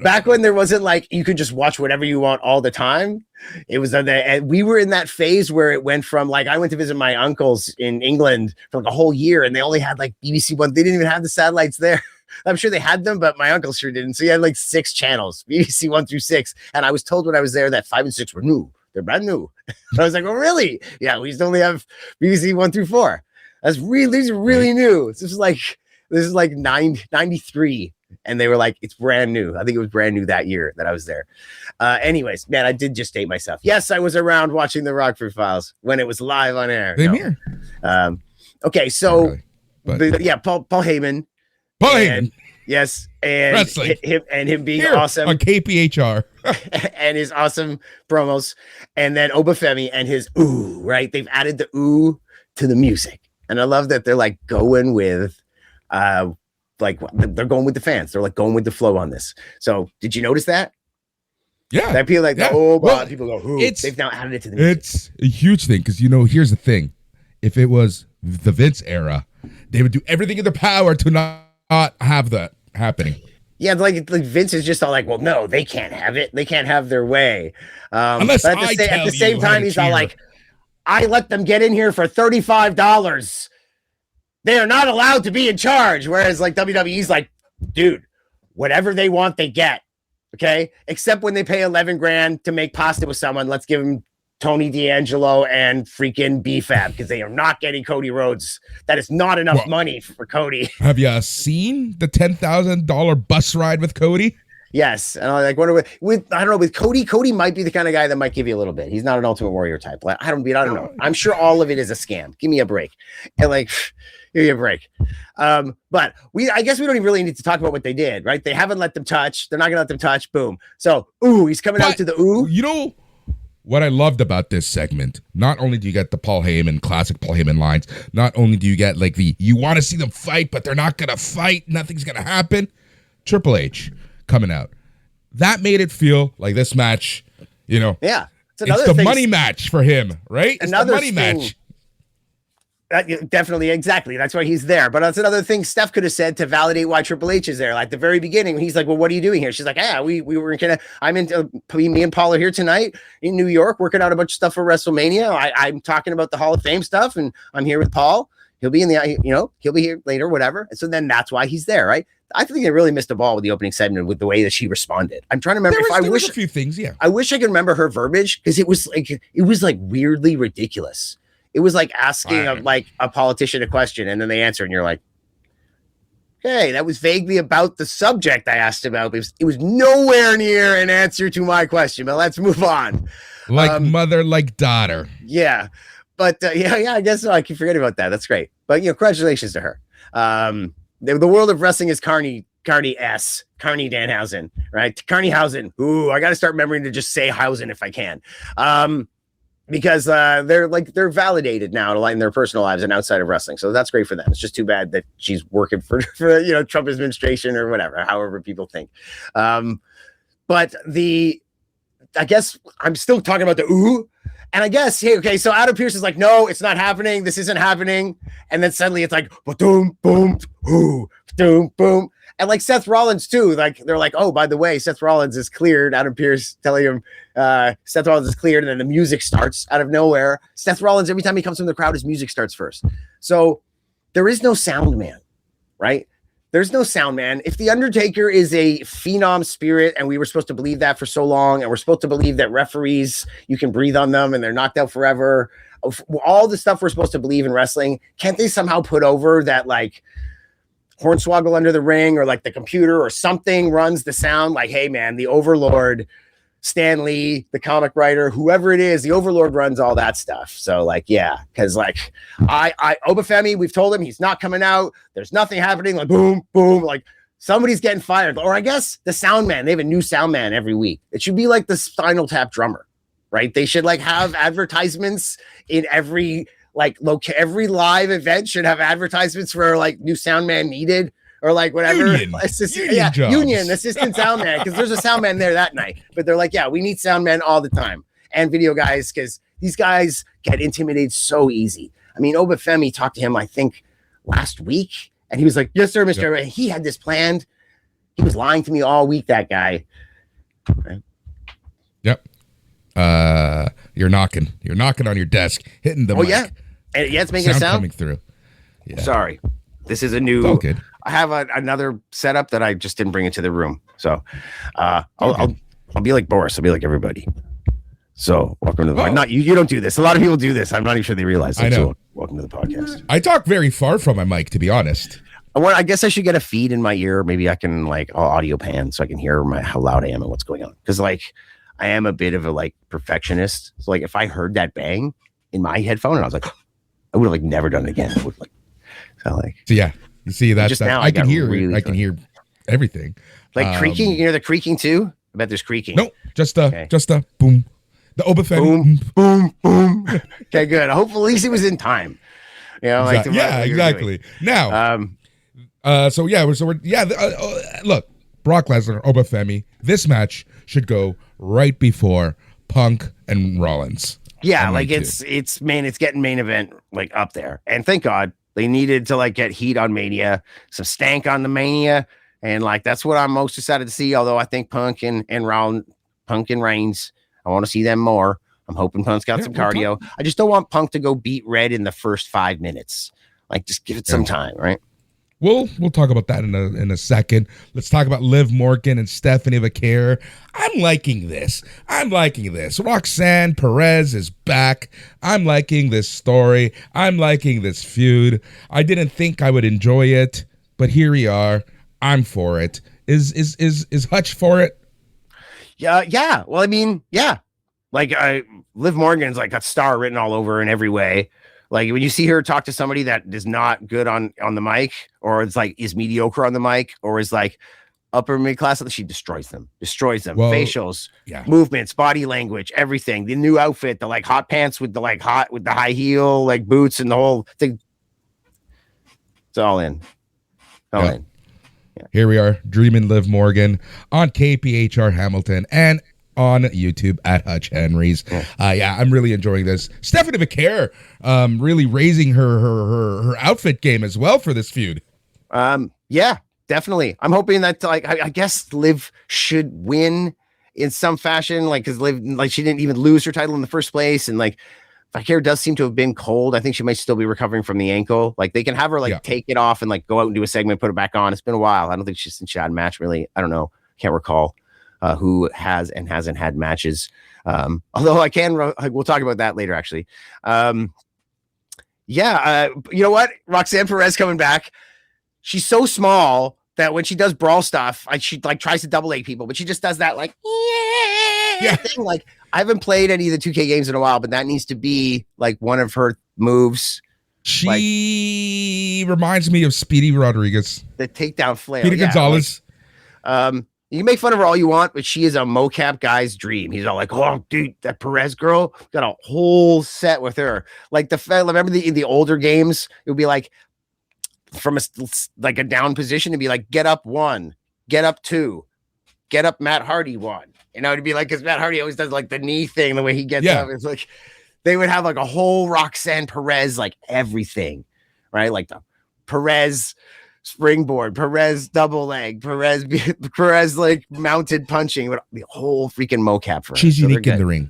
back when there wasn't like you could just watch whatever you want all the time. It was and we were in that phase where it went from like, I went to visit my uncles in England for like a whole year, and they only had like BBC One. They didn't even have the satellites there. I'm sure they had them, but my uncle sure didn't. So you had like 6 channels, BBC 1 through 6. And I was told when I was there that 5 and 6 were new. They're brand new. I was like, oh, really? Yeah, we used to only have BBC 1 through 4. These are really new. This is like 93. And they were like, it's brand new. I think it was brand new that year that I was there. Anyways, man, I did just date myself. Yes, I was around watching the Rockford Files when it was live on air. Same here. Okay, so Paul Heyman. Paul Heyman. Yes, and wrestling. him being here, awesome on KPHR and his awesome promos, and then Obafemi and his ooh, right? They've added the ooh to the music, and I love that they're like going with like they're going with the fans. They're like going with the flow on this. So did you notice that? Yeah. That people like yeah. people go, who? They've now added it to the music. It's a huge thing because, here's the thing. If it was the Vince era, they would do everything in their power to not have that happening. Yeah, like Vince is just all like, well, no, they can't have it. They can't have their way. Unless at the same time, he's all like, I let them get in here for $35. They are not allowed to be in charge. Whereas like WWE's like, dude, whatever they want, they get. Okay. Except when they pay 11 grand to make pasta with someone, let's give them Tony D'Angelo and freaking BFAB because they are not getting Cody Rhodes. That is not enough money for Cody. Have you seen the $10,000 bus ride with Cody? Yes, and I like wonder with I don't know with Cody. Cody might be the kind of guy that might give you a little bit. He's not an Ultimate Warrior type. Like, I don't know. I'm sure all of it is a scam. Give me a break. And like, give me a break. But I guess we don't even really need to talk about what they did, right? They haven't let them touch. They're not gonna let them touch. Boom. So he's coming out to the What I loved about this segment, not only do you get the Paul Heyman, classic Paul Heyman lines, not only do you get like you want to see them fight, but they're not gonna fight. Nothing's gonna happen. Triple H coming out. That made it feel like this match, Yeah. It's the money match for him, right? It's the money match. Definitely, exactly. That's why he's there. But that's another thing Steph could have said to validate why Triple H is there. Like the very beginning, he's like, "Well, what are you doing here?" She's like, "Yeah, we were me and Paul are here tonight in New York, working out a bunch of stuff for WrestleMania. I'm talking about the Hall of Fame stuff, and I'm here with Paul. He'll be he'll be here later, whatever." And so then that's why he's there, right? I think they really missed a ball with the opening segment with the way that she responded. I'm trying to remember there was a few things, yeah. I wish I could remember her verbiage because it was like weirdly ridiculous. It was like asking a politician a question and then they answer and you're like, okay, that was vaguely about the subject I asked about. But it was nowhere near an answer to my question. But let's move on. Like mother, like daughter. Yeah. But I guess so. I can forget about that. That's great. But congratulations to her. The world of wrestling is Carney Danhausen, right? Carneyhausen. Ooh, I got to start remembering to just say Hausen if I can. Because they're validated now in their personal lives and outside of wrestling. So that's great for them. It's just too bad that she's working for Trump administration or whatever, however people think. But I guess I'm still talking about the and I guess, so Adam Pearce is like, no, it's not happening. This isn't happening. And then suddenly it's like, boom, boom, boom, boom. And like Seth Rollins too, like they're like, oh, by the way, Seth Rollins is cleared. Adam Pearce telling him Seth Rollins is cleared. And then the music starts out of nowhere. Seth Rollins, every time he comes from the crowd, his music starts first. So there is no sound man, right? There's no sound man. If The Undertaker is a phenom spirit and we were supposed to believe that for so long, and we're supposed to believe that referees, you can breathe on them and they're knocked out forever, all the stuff we're supposed to believe in wrestling, can't they somehow put over that like hornswoggle under the ring or like the computer or something runs the sound like, hey man, the Overlord, Stan Lee, the comic writer, whoever it is, the Overlord runs all that stuff. So like, yeah, because like Obafemi, we've told him he's not coming out. There's nothing happening. Like boom, boom, like somebody's getting fired. Or I guess the sound man, they have a new sound man every week. It should be like the Spinal Tap drummer, right? They should like have advertisements in every every live event should have advertisements for like new sound man needed. Or like whatever, union assistant sound man, because there's a sound man there that night. But they're like, yeah, we need sound men all the time and video guys because these guys get intimidated so easy. I mean, Obafemi talked to him, I think, last week, and he was like, "Yes, sir, Mr. Yep. He had this planned. He was lying to me all week. That guy." Right? Yep. You're knocking on your desk, hitting the mic. Yeah, and it's making a sound coming through. Yeah. Sorry, this is a new. Oh, good. I have another setup that I just didn't bring into the room. So I'll be like Boris. I'll be like everybody. So welcome to the not you don't do this. A lot of people do this. I'm not even sure they realize that. I know. So welcome to the podcast. I talk very far from my mic, to be honest. I guess I should get a feed in my ear. Maybe I can I'll audio pan so I can hear how loud I am and what's going on. Because I am a bit of a perfectionist. So if I heard that bang in my headphone and I was like, I would have never done it again. I would so yeah. You see that just now, I can hear hear everything. Creaking, you hear the creaking too? I bet there's creaking. No, just a boom. The Obafemi. Boom, boom. Okay, good. Hopefully at least it was in time. Exactly. Now, look, Brock Lesnar, Obafemi. This match should go right before Punk and Rollins. Yeah, like it's getting main event like up there. And thank God they needed to like get heat on Mania, some stank on the Mania. And like that's what I'm most excited to see. Although I think Punk and Reigns, I want to see them more. I'm hoping Punk's got some cardio. I just don't want Punk to go beat Red in the first 5 minutes. Like just give it some time, right? We'll talk about that in a second. Let's talk about Liv Morgan and Stephanie Vaquer. I'm liking this. Roxanne Perez is back. I'm liking this story. I'm liking this feud. I didn't think I would enjoy it, but here we are. I'm for it. Is Hutch for it? Yeah. Well, I mean, yeah. Like Liv Morgan's like a star written all over her in every way. Like when you see her talk to somebody that is not good on the mic, or it's like is mediocre on the mic, or is like upper mid class, she destroys them. Well, facials, movements, body language, everything. The new outfit, the like hot pants with the high heel like boots and the whole thing. It's all in. In. Yeah. Here we are, Dreamin' Liv Morgan on KPHR Hamilton and on YouTube at Hutch Henry's. I'm really enjoying this. Stephanie Vaquer really raising her outfit game as well for this feud. Yeah, definitely. I'm hoping that like I guess Liv should win in some fashion, like because Liv like she didn't even lose her title in the first place, and like Vaquer does seem to have been cold. I think she might still be recovering from the ankle. Like they can have her like take it off and like go out and do a segment, put it back on. It's been a while. I don't think she's had a match really. I don't know. Can't recall. Who has and hasn't had matches. Although we'll talk about that later, actually. You know what? Roxanne Perez coming back. She's so small that when she does brawl stuff, she like tries to double leg people, but she just does that like, thing. Like I haven't played any of the 2K games in a while, but that needs to be like one of her moves. She reminds me of Speedy Rodriguez. The takedown flail. Speedy Gonzalez. You can make fun of her all you want, but she is a mocap guy's dream. He's all like, "Oh, dude, that Perez girl got a whole set with her." Like remember in the older games, it would be like from a down position, it'd be like get up 1, get up 2, get up Matt Hardy 1. You know, it'd be like because Matt Hardy always does like the knee thing, the way he gets up. It's like they would have like a whole Roxanne Perez, like everything, right? Like the Perez springboard, Perez double leg, Perez like mounted punching, the whole freaking mocap for her. She's unique in the ring.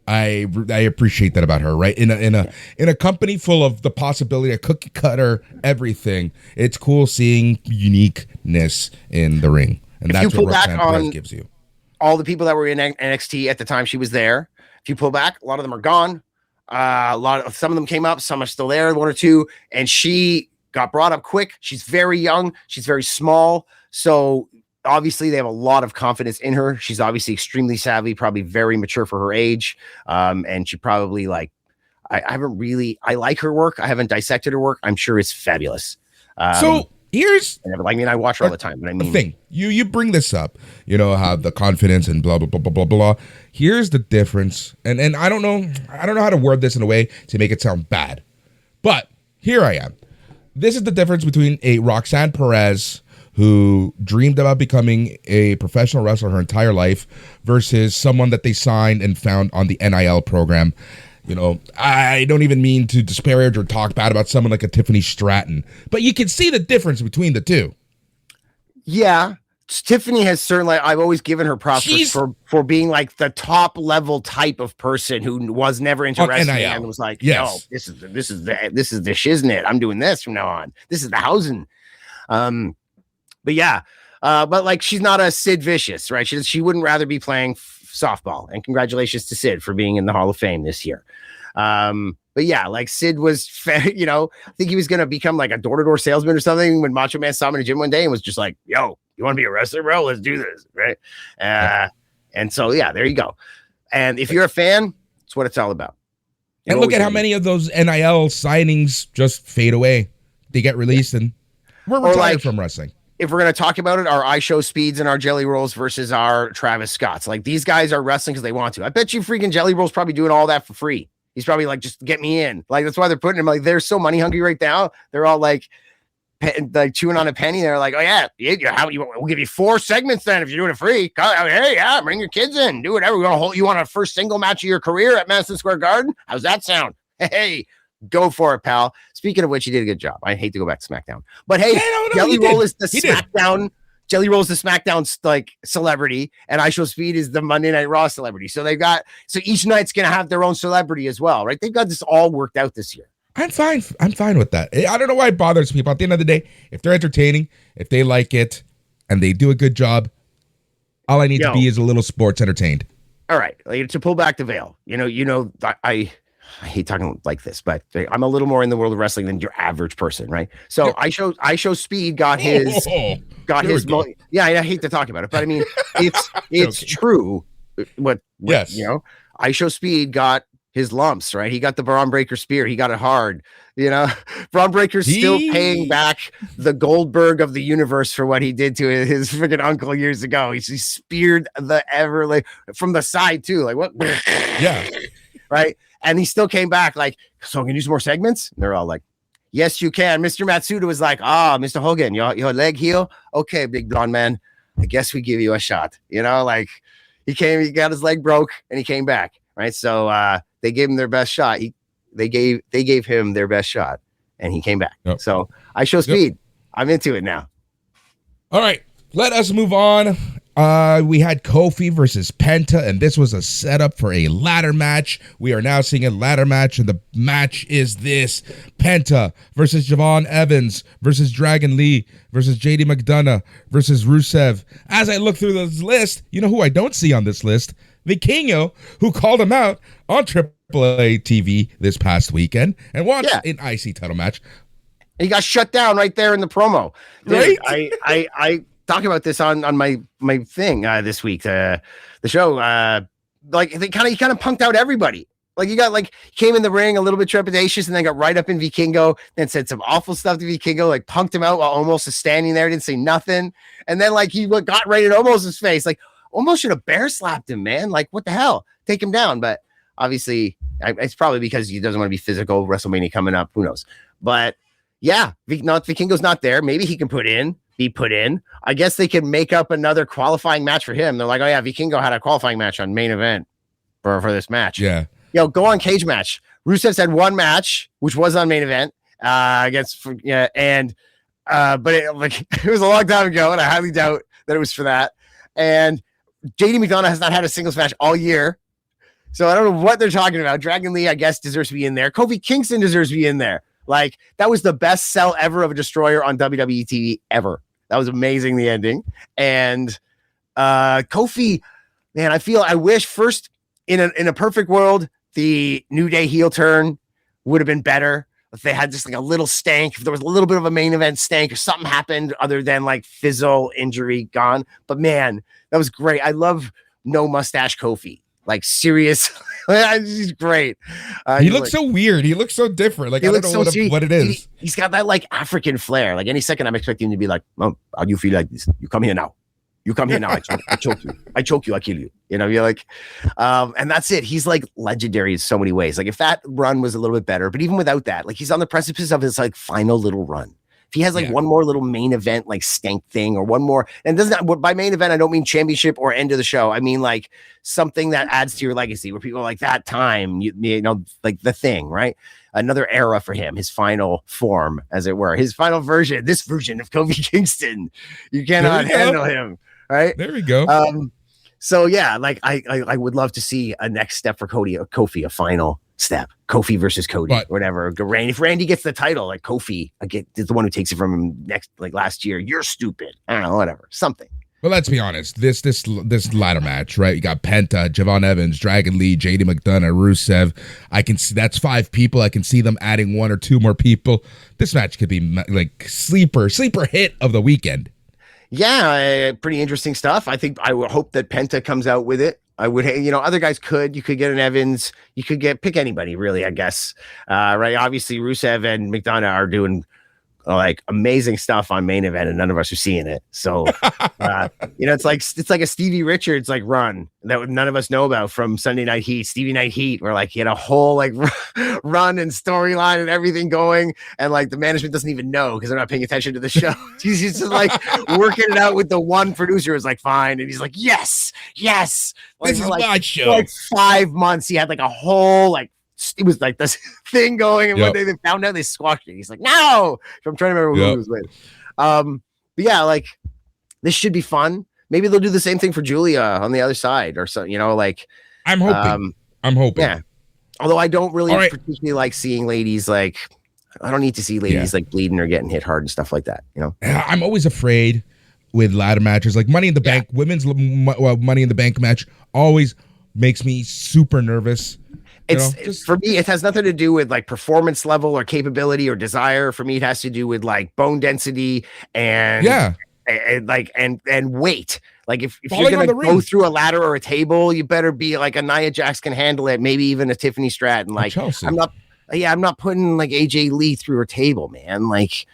I appreciate that about her, right? In a company full of the possibility of cookie cutter everything, it's cool seeing uniqueness in the ring, and that's what Roxanne Perez gives you. All the people that were in NXT at the time she was there, if you pull back, a lot of them are gone. Some of them came up, some are still there, 1 or 2, and she got brought up quick. She's very young. She's very small. So obviously they have a lot of confidence in her. She's obviously extremely savvy, probably very mature for her age. And she probably like, I like her work. I haven't dissected her work. I'm sure it's fabulous. So here's, I watch her all the time, but I mean, the thing you bring this up, you know, how the confidence and blah, blah, blah, blah, blah, blah. Here's the difference. And I don't know how to word this in a way to make it sound bad, but here I am. This is the difference between a Roxanne Perez who dreamed about becoming a professional wrestler her entire life versus someone that they signed and found on the NIL program. You know, I don't even mean to disparage or talk bad about someone like a Tiffany Stratton, but you can see the difference between the two. Yeah. Tiffany has certainly, I've always given her props for being like the top level type of person who was never into wrestling and was like, "No, this is the shiznit. I'm doing this from now on. This is the housing." But like she's not a Sid Vicious, right? She wouldn't rather be playing softball. And congratulations to Sid for being in the Hall of Fame this year. But yeah, like Sid was, you know, I think he was going to become like a door-to-door salesman or something when Macho Man saw him in a gym one day and was just like, "Yo, you want to be a wrestler, bro? Let's do this." Right. And so, yeah, there you go. And if you're a fan, it's what it's all about. And look at how many of those NIL signings just fade away. They get released and we're retired from wrestling. If we're going to talk about it, our iShow Speeds and our Jelly Rolls versus our Travis Scotts. Like these guys are wrestling because they want to. I bet you freaking Jelly Roll's probably doing all that for free. He's probably like, just get me in. Like, that's why they're putting him like, they're so money hungry right now. They're all like, like chewing on a penny. They're like, oh yeah, we'll give you 4 segments then if you're doing it free. Hey, yeah, bring your kids in, do whatever. You want a first single match of your career at Madison Square Garden? How's that sound? Hey, go for it, pal. Speaking of which, you did a good job. I hate to go back to SmackDown, but hey, Jelly Roll is the SmackDown. Jelly Roll is the SmackDown like celebrity, and I Show Speed is the Monday Night Raw celebrity. So each night's gonna have their own celebrity as well, right? They've got this all worked out this year. I'm fine with that. I don't know why it bothers people. At the end of the day, if they're entertaining, if they like it, and they do a good job, all I need to be is a little sports entertained. All right, like, to pull back the veil, I hate talking like this, but I'm a little more in the world of wrestling than your average person, right? So I Show Speed got his. Yeah, I hate to talk about it, but I mean, it's true. Yes, I Show Speed got his lumps, right? He got the Braun Breaker spear. He got it hard. Braun Breaker's still paying back the Goldberg of the universe for what he did to his freaking uncle years ago. He speared from the side too. Like what? Yeah. Right. And he still came back like, so can you do some more segments? And they're all like, yes, you can. Mr. Matsuda was like, Mr. Hogan, your leg heal? Okay, big blonde man. I guess we give you a shot. Like he got his leg broke and he came back. Right. So they gave him their best shot. They gave him their best shot and he came back. Yep. So I Show Speed. Yep. I'm into it now. All right. Let us move on. We had Kofi versus Penta, and this was a setup for a ladder match. We are now seeing a ladder match, and the match is this: Penta versus Javon Evans versus Dragon Lee versus JD McDonough versus Rusev. As I look through this list, you know who I don't see on this list? Vikingo, who called him out on AAA TV this past weekend and watched an IC title match. He got shut down right there in the promo. Dude, right? I talk about this on my thing this week, the show. Like he kind of punked out everybody. Like you got came in the ring a little bit trepidatious and then got right up in Vikingo, then said some awful stuff to Vikingo, like punked him out while Omos is standing there, didn't say nothing. And then he got right in Omos' face. Like Omos should have bear slapped him, man. Like what the hell? Take him down. But obviously it's probably because he doesn't want to be physical. WrestleMania coming up. Who knows? But yeah, Vikingo's not there. Maybe he can be put in. I guess they can make up another qualifying match for him. They're like, oh yeah, Vikingo had a qualifying match on main event for this match. Yeah. Go on Cage Match. Rusev's had one match, which was on main event but it was a long time ago, and I highly doubt that it was for that. And JD McDonough has not had a singles match all year. So I don't know what they're talking about. Dragon Lee, I guess, deserves to be in there. Kofi Kingston deserves to be in there. Like, that was the best sell ever of a destroyer on WWE TV ever. That was amazing, the ending. And Kofi, man, I wish first in a perfect world, the New Day heel turn would have been better. If they had just a little stank, if there was a little bit of a main event stank or something happened other than fizzle, injury, gone. But man, that was great. I love no mustache Kofi. Serious. He's great. He looks so weird. He looks so different. I don't know what it is. He's got that African flair. Any second I'm expecting him to be like, oh, how do you feel like this? You come here now. I choke you. I choke you. I kill you. You're like, and that's it. He's legendary in so many ways. If that run was a little bit better, but even without that, he's on the precipice of his final little run. If he has one more little main event, stank thing, or one more, and by main event, I don't mean championship or end of the show. I mean something that adds to your legacy where people are like that time, the thing, right? Another era for him, his final form, as it were, his final version, this version of Kofi Kingston. You cannot handle him. Right. There we go. So yeah, I would love to see a next step for Kofi, a final step. Kofi versus Cody, or whatever. If Randy gets the title, Kofi, is the one who takes it from him next, last year. You're stupid. I don't know, whatever. Something. Well, let's be honest. This ladder match, right? You got Penta, Javon Evans, Dragon Lee, JD McDonough, Rusev. I can see that's 5 people. I can see them adding 1 or 2 more people. This match could be sleeper hit of the weekend. Yeah, pretty interesting stuff. I would hope that Penta comes out with it. I would, other guys you could get an Evans, you could pick anybody really, I guess. Right. Obviously Rusev and McDonough are doing like amazing stuff on main event, and none of us are seeing it. So, it's like a Stevie Richards like run that none of us know about from Sunday Night Heat, Stevie Night Heat, where like he had a whole like run and storyline and everything going, and like the management doesn't even know because they're not paying attention to the show. He's just like working it out with the one producer who's like fine, and he's like yes. Like, this is like, my show. Like 5 months, he had like a whole like. It was like this thing going, and one day they found out, they squashed it. He's like, no. So I'm trying to remember who he was with. But yeah, like this should be fun. Maybe they'll do the same thing for Julia on the other side, or so. Like I'm hoping. Yeah. Although I don't really particularly like seeing ladies like. I don't need to see ladies like bleeding or getting hit hard and stuff like that. I'm always afraid with ladder matches, like Money in the Bank. Women's Money in the Bank match always makes me super nervous. For me, it has nothing to do with like performance level or capability or desire. For me, it has to do with like bone density and weight. Like if you're gonna go through a ladder or a table, you better be like a Nia Jax can handle it, maybe even a Tiffany Stratton. Like Chelsea. I'm not putting like AJ Lee through a table, man. Like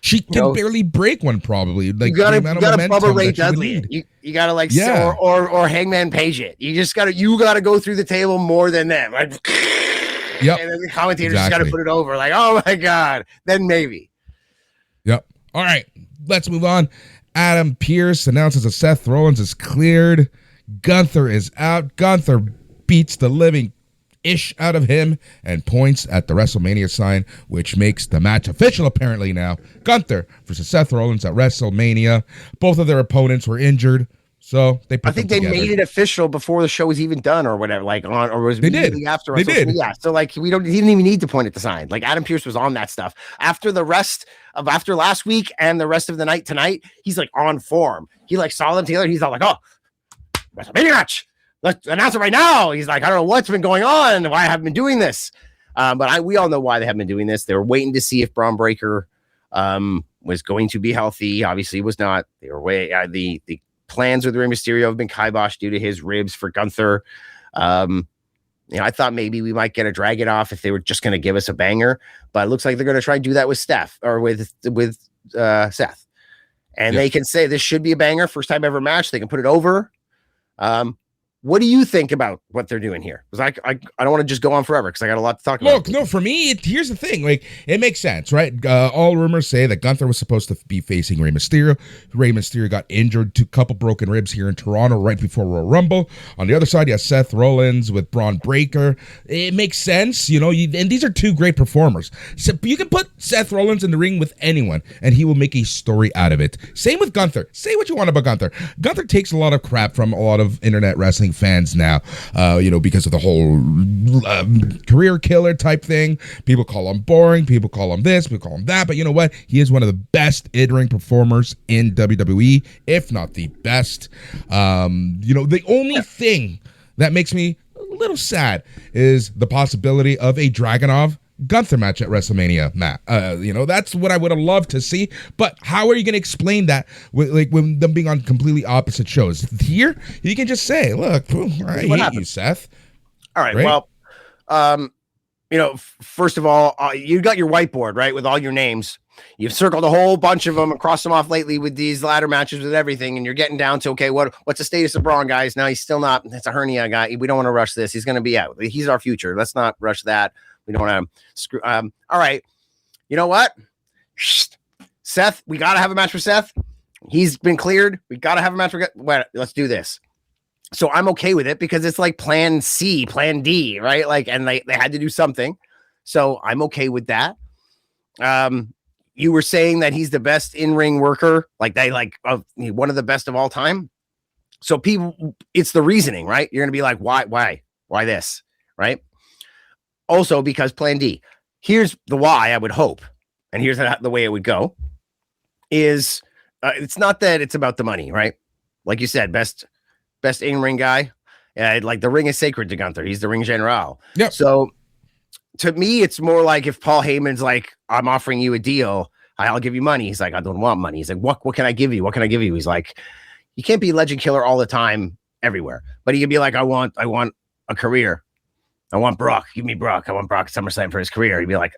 she can barely break one, probably. Like you gotta Bubba Ray Dudley. You gotta like or Hangman Page it. You gotta go through the table more than them. Like, yep. And then the commentators just gotta put it over. Like, oh my god. Then maybe. Yep. All right. Let's move on. Adam Pearce announces that Seth Rollins is cleared. Gunther is out. Gunther beats the living ish out of him and points at the WrestleMania sign, which makes the match official apparently now. Gunther versus Seth Rollins at WrestleMania. Both of their opponents were injured, so they put I think they made it official before the show was even done or whatever, like on or was immediately after. They did. Yeah, so like he didn't even need to point at the sign. Like Adam Pearce was on that stuff. After last week and the rest of the night tonight, he's like on form. He like saw them together. He's all like, oh, WrestleMania match. Let's announce it right now. He's like, I don't know what's been going on, why I haven't been doing this. But we all know why they haven't been doing this. They were waiting to see if Braun Breaker was going to be healthy. Obviously, he was not. They were the plans with Rey Mysterio have been kiboshed due to his ribs for Gunther. I thought maybe we might get a drag it off if they were just going to give us a banger, but it looks like they're going to try and do that with Steph or with Seth. And they can say this should be a banger, first time ever match. They can put it over. What do you think about what they're doing here? Because I don't want to just go on forever because I got a lot to talk about. Look, no, for me, here's the thing. Like, it makes sense, right? All rumors say that Gunther was supposed to be facing Rey Mysterio. Rey Mysterio got injured, a couple broken ribs here in Toronto right before Royal Rumble. On the other side, you have Seth Rollins with Braun Breaker. It makes sense, and these are two great performers. So you can put Seth Rollins in the ring with anyone, and he will make a story out of it. Same with Gunther. Say what you want about Gunther. Gunther takes a lot of crap from a lot of internet wrestling fans now, because of the whole career killer type thing. People call him boring, people call him this, people call him that, but you know what? He is one of the best in-ring performers in WWE, if not the best. The only thing that makes me a little sad is the possibility of a Dragunov Gunther match at WrestleMania, Matt. That's what I would have loved to see. But how are you going to explain that with them being on completely opposite shows? Here, you can just say, "Look, I hate you, Seth." All right. Well, first of all, you got your whiteboard right with all your names. You've circled a whole bunch of them and crossed them off lately with these ladder matches with everything, and you're getting down to what's the status of Braun, guys? Now he's still not. It's a hernia guy. We don't want to rush this. He's going to be out. He's our future. Let's not rush that. We don't want to screw. All right. You know what? Seth, we got to have a match for Seth. He's been cleared. We got to have a match for. Let's do this. So I'm okay with it because it's like plan C, plan D, right? Like, and they had to do something. So I'm okay with that. You were saying that he's the best in-ring worker. Like one of the best of all time. So people, it's the reasoning, right? You're going to be like, why this? Right. Also, because plan D, here's the why I would hope, and here's the way it would go, is it's not that it's about the money, right? Like you said, best in-ring guy. Like the ring is sacred to Gunther. He's the ring general. Yep. So to me, it's more like if Paul Heyman's like, I'm offering you a deal, I'll give you money. He's like, I don't want money. He's like, what can I give you? What can I give you? He's like, you can't be legend killer all the time everywhere, but he can be like, I want a career. I want Brock. Give me Brock. I want Brock at SummerSlam for his career. He'd be like,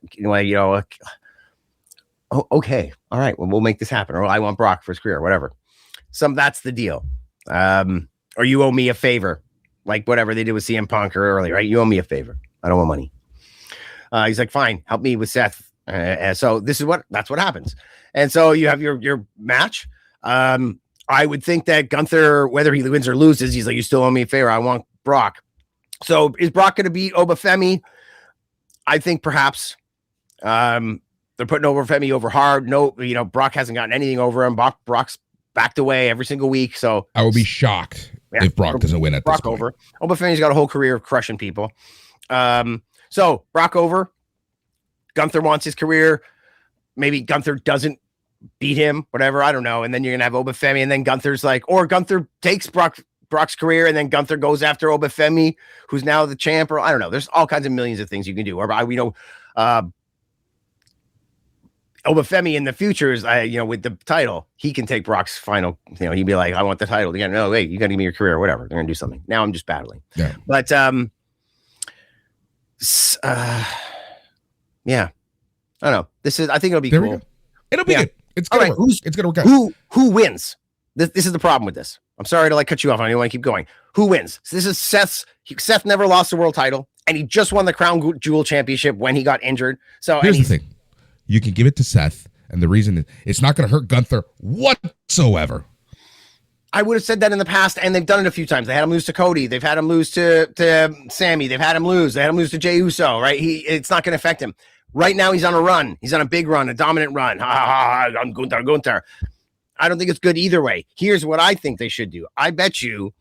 Oh, okay. All right. Well, we'll make this happen. Or I want Brock for his career, whatever. That's the deal. Or you owe me a favor, like whatever they did with CM Punk earlier, right? You owe me a favor. I don't want money. He's like, fine, help me with Seth. So that's what happens. And so you have your match. I would think that Gunther, whether he wins or loses, he's like, you still owe me a favor. I want Brock. So is Brock going to beat Obafemi? I think perhaps. They're putting Obafemi over hard. No, Brock hasn't gotten anything over him. Brock's backed away every single week. So I will be shocked if Brock doesn't win at this point. Over. Obafemi's got a whole career of crushing people. So Brock over. Gunther wants his career. Maybe Gunther doesn't beat him, whatever. I don't know. And then you're gonna have Obafemi, and then Gunther's like, or Gunther takes Brock's career, and then Gunther goes after Obafemi, who's now the champ. Or I don't know. There's all kinds of millions of things you can do. Or Obafemi in the future is, with the title, he can take Brock's final. He'd be like, I want the title. Again, no, wait, you got to give me your career or whatever. They're gonna do something. Now I'm just battling. Yeah. But yeah, I don't know. I think it'll be cool. It'll be good. It's gonna work. It's gonna work out. Who wins? This is the problem with this. I'm sorry to cut you off. I don't want to keep going. Who wins? So this is Seth never lost the world title, and he just won the Crown Jewel Championship when he got injured. So here's the thing. You can give it to Seth, and the reason it's not going to hurt Gunther whatsoever. I would have said that in the past, and they've done it a few times. They had him lose to Cody. They've had him lose to Sammy. They've had him lose. They had him lose to Jey Uso, right? It's not going to affect him. Right now, he's on a run. He's on a big run, a dominant run. I'm Gunther. I don't think it's good either way. Here's what I think they should do. I bet you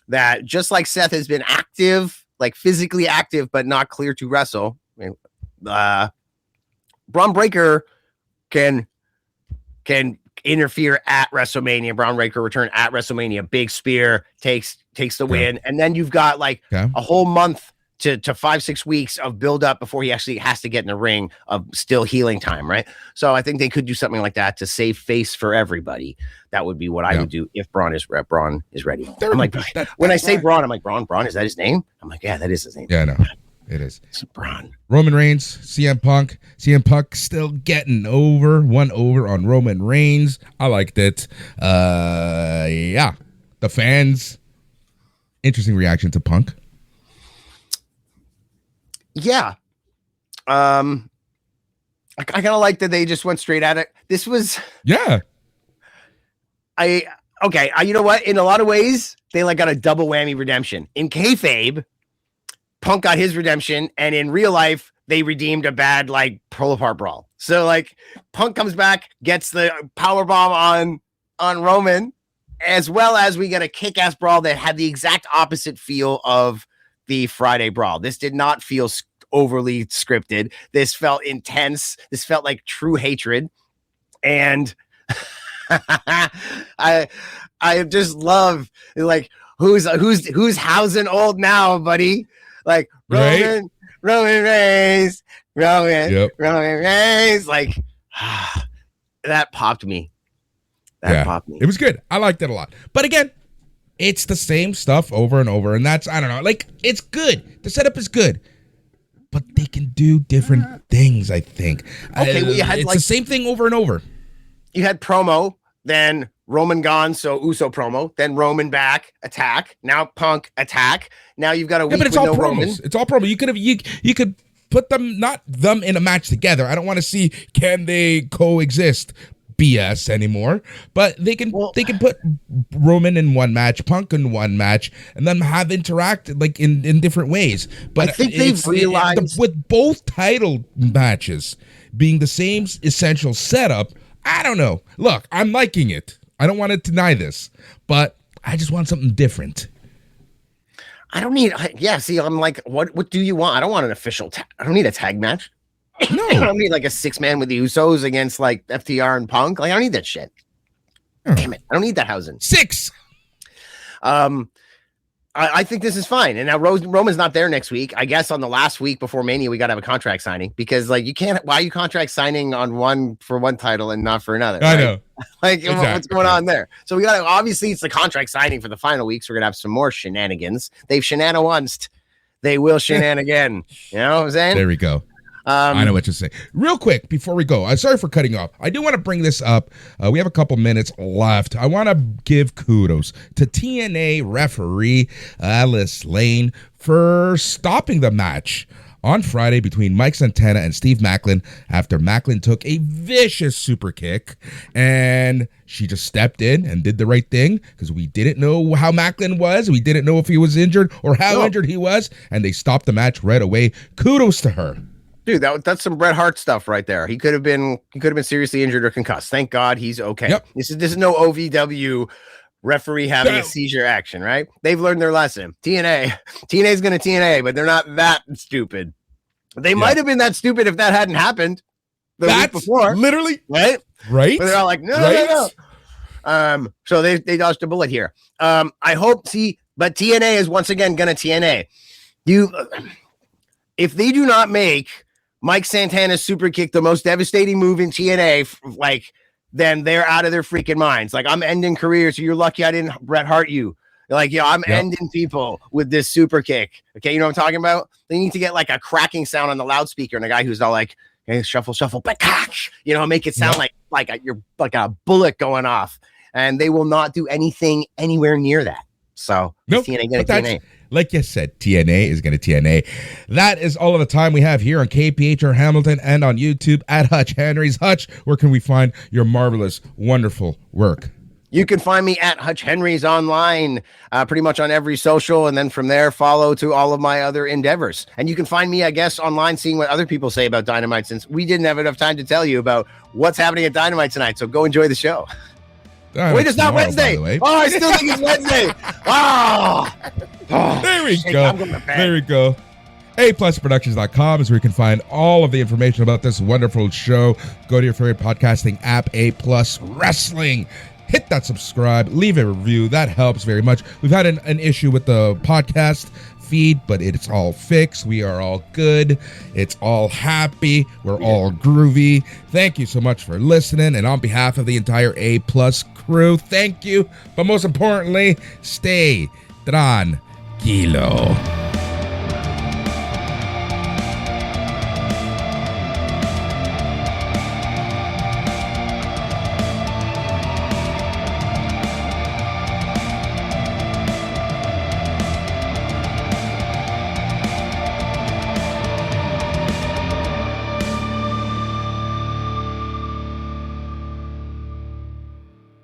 that just like Seth has been active, like physically active, but not clear to wrestle, Braun Breaker can interfere at WrestleMania. Braun Breaker return at WrestleMania. Big spear takes the win, and then you've got a whole month to 5-6 weeks of build up before he actually has to get in the ring of still healing time, right? So I think they could do something like that to save face for everybody. That would be what I would do if Braun is ready. I'm like, when I say Braun, I'm like, Braun, is that his name? I'm like, yeah, that is his name. Yeah, no. It is. It's Braun. Roman Reigns, CM Punk. CM Punk still getting one over on Roman Reigns. I liked it. Yeah. The fans. Interesting reaction to Punk. Yeah. I kind of like that they just went straight at it. This was. Yeah. You know what? In a lot of ways, they got a double whammy redemption. In kayfabe, Punk got his redemption, and in real life, they redeemed a bad pull apart brawl. So Punk comes back, gets the power bomb on Roman, as well as we get a kick-ass brawl that had the exact opposite feel of the Friday brawl. This did not feel overly scripted. This felt intense. This felt like true hatred, and I just love who's housing old now, buddy. Roman Reigns, Roman Reigns, that popped me. Popped me. It was good. I liked it a lot. But again, it's the same stuff over and over, and that's, I don't know, it's good. The setup is good, but they can do different things, I think. Okay, it's the same thing over and over. You had promo, then Roman gone, so Uso promo, then Roman back, attack, now Punk attack. Now you've got a week but it's with all no promos. Roman. It's all promo. You could put them in a match together. I don't want to see can they coexist BS anymore, but they can put Roman in one match, Punk in one match, and then have interacted in different ways. But I think they've realized with both title matches being the same essential setup, I don't know. Look, I'm liking it. I don't want to deny this, but I just want something different. I don't need. See, I'm like, what do you want? I don't want an official. I don't need a tag match. No, I don't need a 6-man with the Usos against FTR and Punk. I don't need that shit. Damn it, I don't need that housing. 6. I think this is fine. And now Roman's not there next week. I guess on the last week before Mania, we got to have a contract signing because you can't. Why are you contract signing on one title and not for another? I know. Exactly. What's going on there? So we got to, obviously it's the contract signing for the final week. So we're going to have some more shenanigans. They've shenanigans. They will shenan again. You know what I'm saying? There we go. I know what you're saying. Real quick, before we go, I'm sorry for cutting you off. I do want to bring this up. We have a couple minutes left. I want to give kudos to TNA referee Alice Lane for stopping the match on Friday between Mike Santana and Steve Macklin after Macklin took a vicious super kick, and she just stepped in and did the right thing because we didn't know how Macklin was. We didn't know if he was injured or how injured he was, and they stopped the match right away. Kudos to her. Dude, that's some Bret Hart stuff right there. He could have been seriously injured or concussed. Thank God he's okay. Yep. This is no OVW referee having a seizure action, right? They've learned their lesson. TNA is going to TNA, but they're not that stupid. They might have been that stupid if that hadn't happened the week before. Literally. Right? Right. But they're all like, no. So they dodged a bullet here. I hope, but TNA is once again going to TNA. If they do not make Mike Santana's super kick the most devastating move in TNA, then they're out of their freaking minds. Like, I'm ending careers, so you're lucky I didn't Bret Hart you. Like, I'm ending people with this super kick. Okay, you know what I'm talking about? They need to get like a cracking sound on the loudspeaker and a guy who's all like, hey, shuffle, make it sound like you're like a bullet going off. And they will not do anything anywhere near that. So TNA. Like you said, TNA is going to TNA. That is all of the time we have here on KPHR Hamilton and on YouTube at Hutch Henry's. Hutch, where can we find your marvelous, wonderful work? You can find me at Hutch Henry's online, pretty much on every social. And then from there, follow to all of my other endeavors. And you can find me, I guess, online, seeing what other people say about Dynamite, since we didn't have enough time to tell you about what's happening at Dynamite tonight. So go enjoy the show. Wait, it's not Wednesday. Oh, I still think it's Wednesday. There we go. There we go. A+Productions.com is where you can find all of the information about this wonderful show. Go to your favorite podcasting app, A+ Wrestling. Hit that subscribe. Leave a review. That helps very much. We've had an issue with the podcast feed, but it's all fixed. We are all good. It's all happy. We're all groovy. Thank you so much for listening. And on behalf of the entire A+ crew, thank you. But most importantly, stay tranquilo.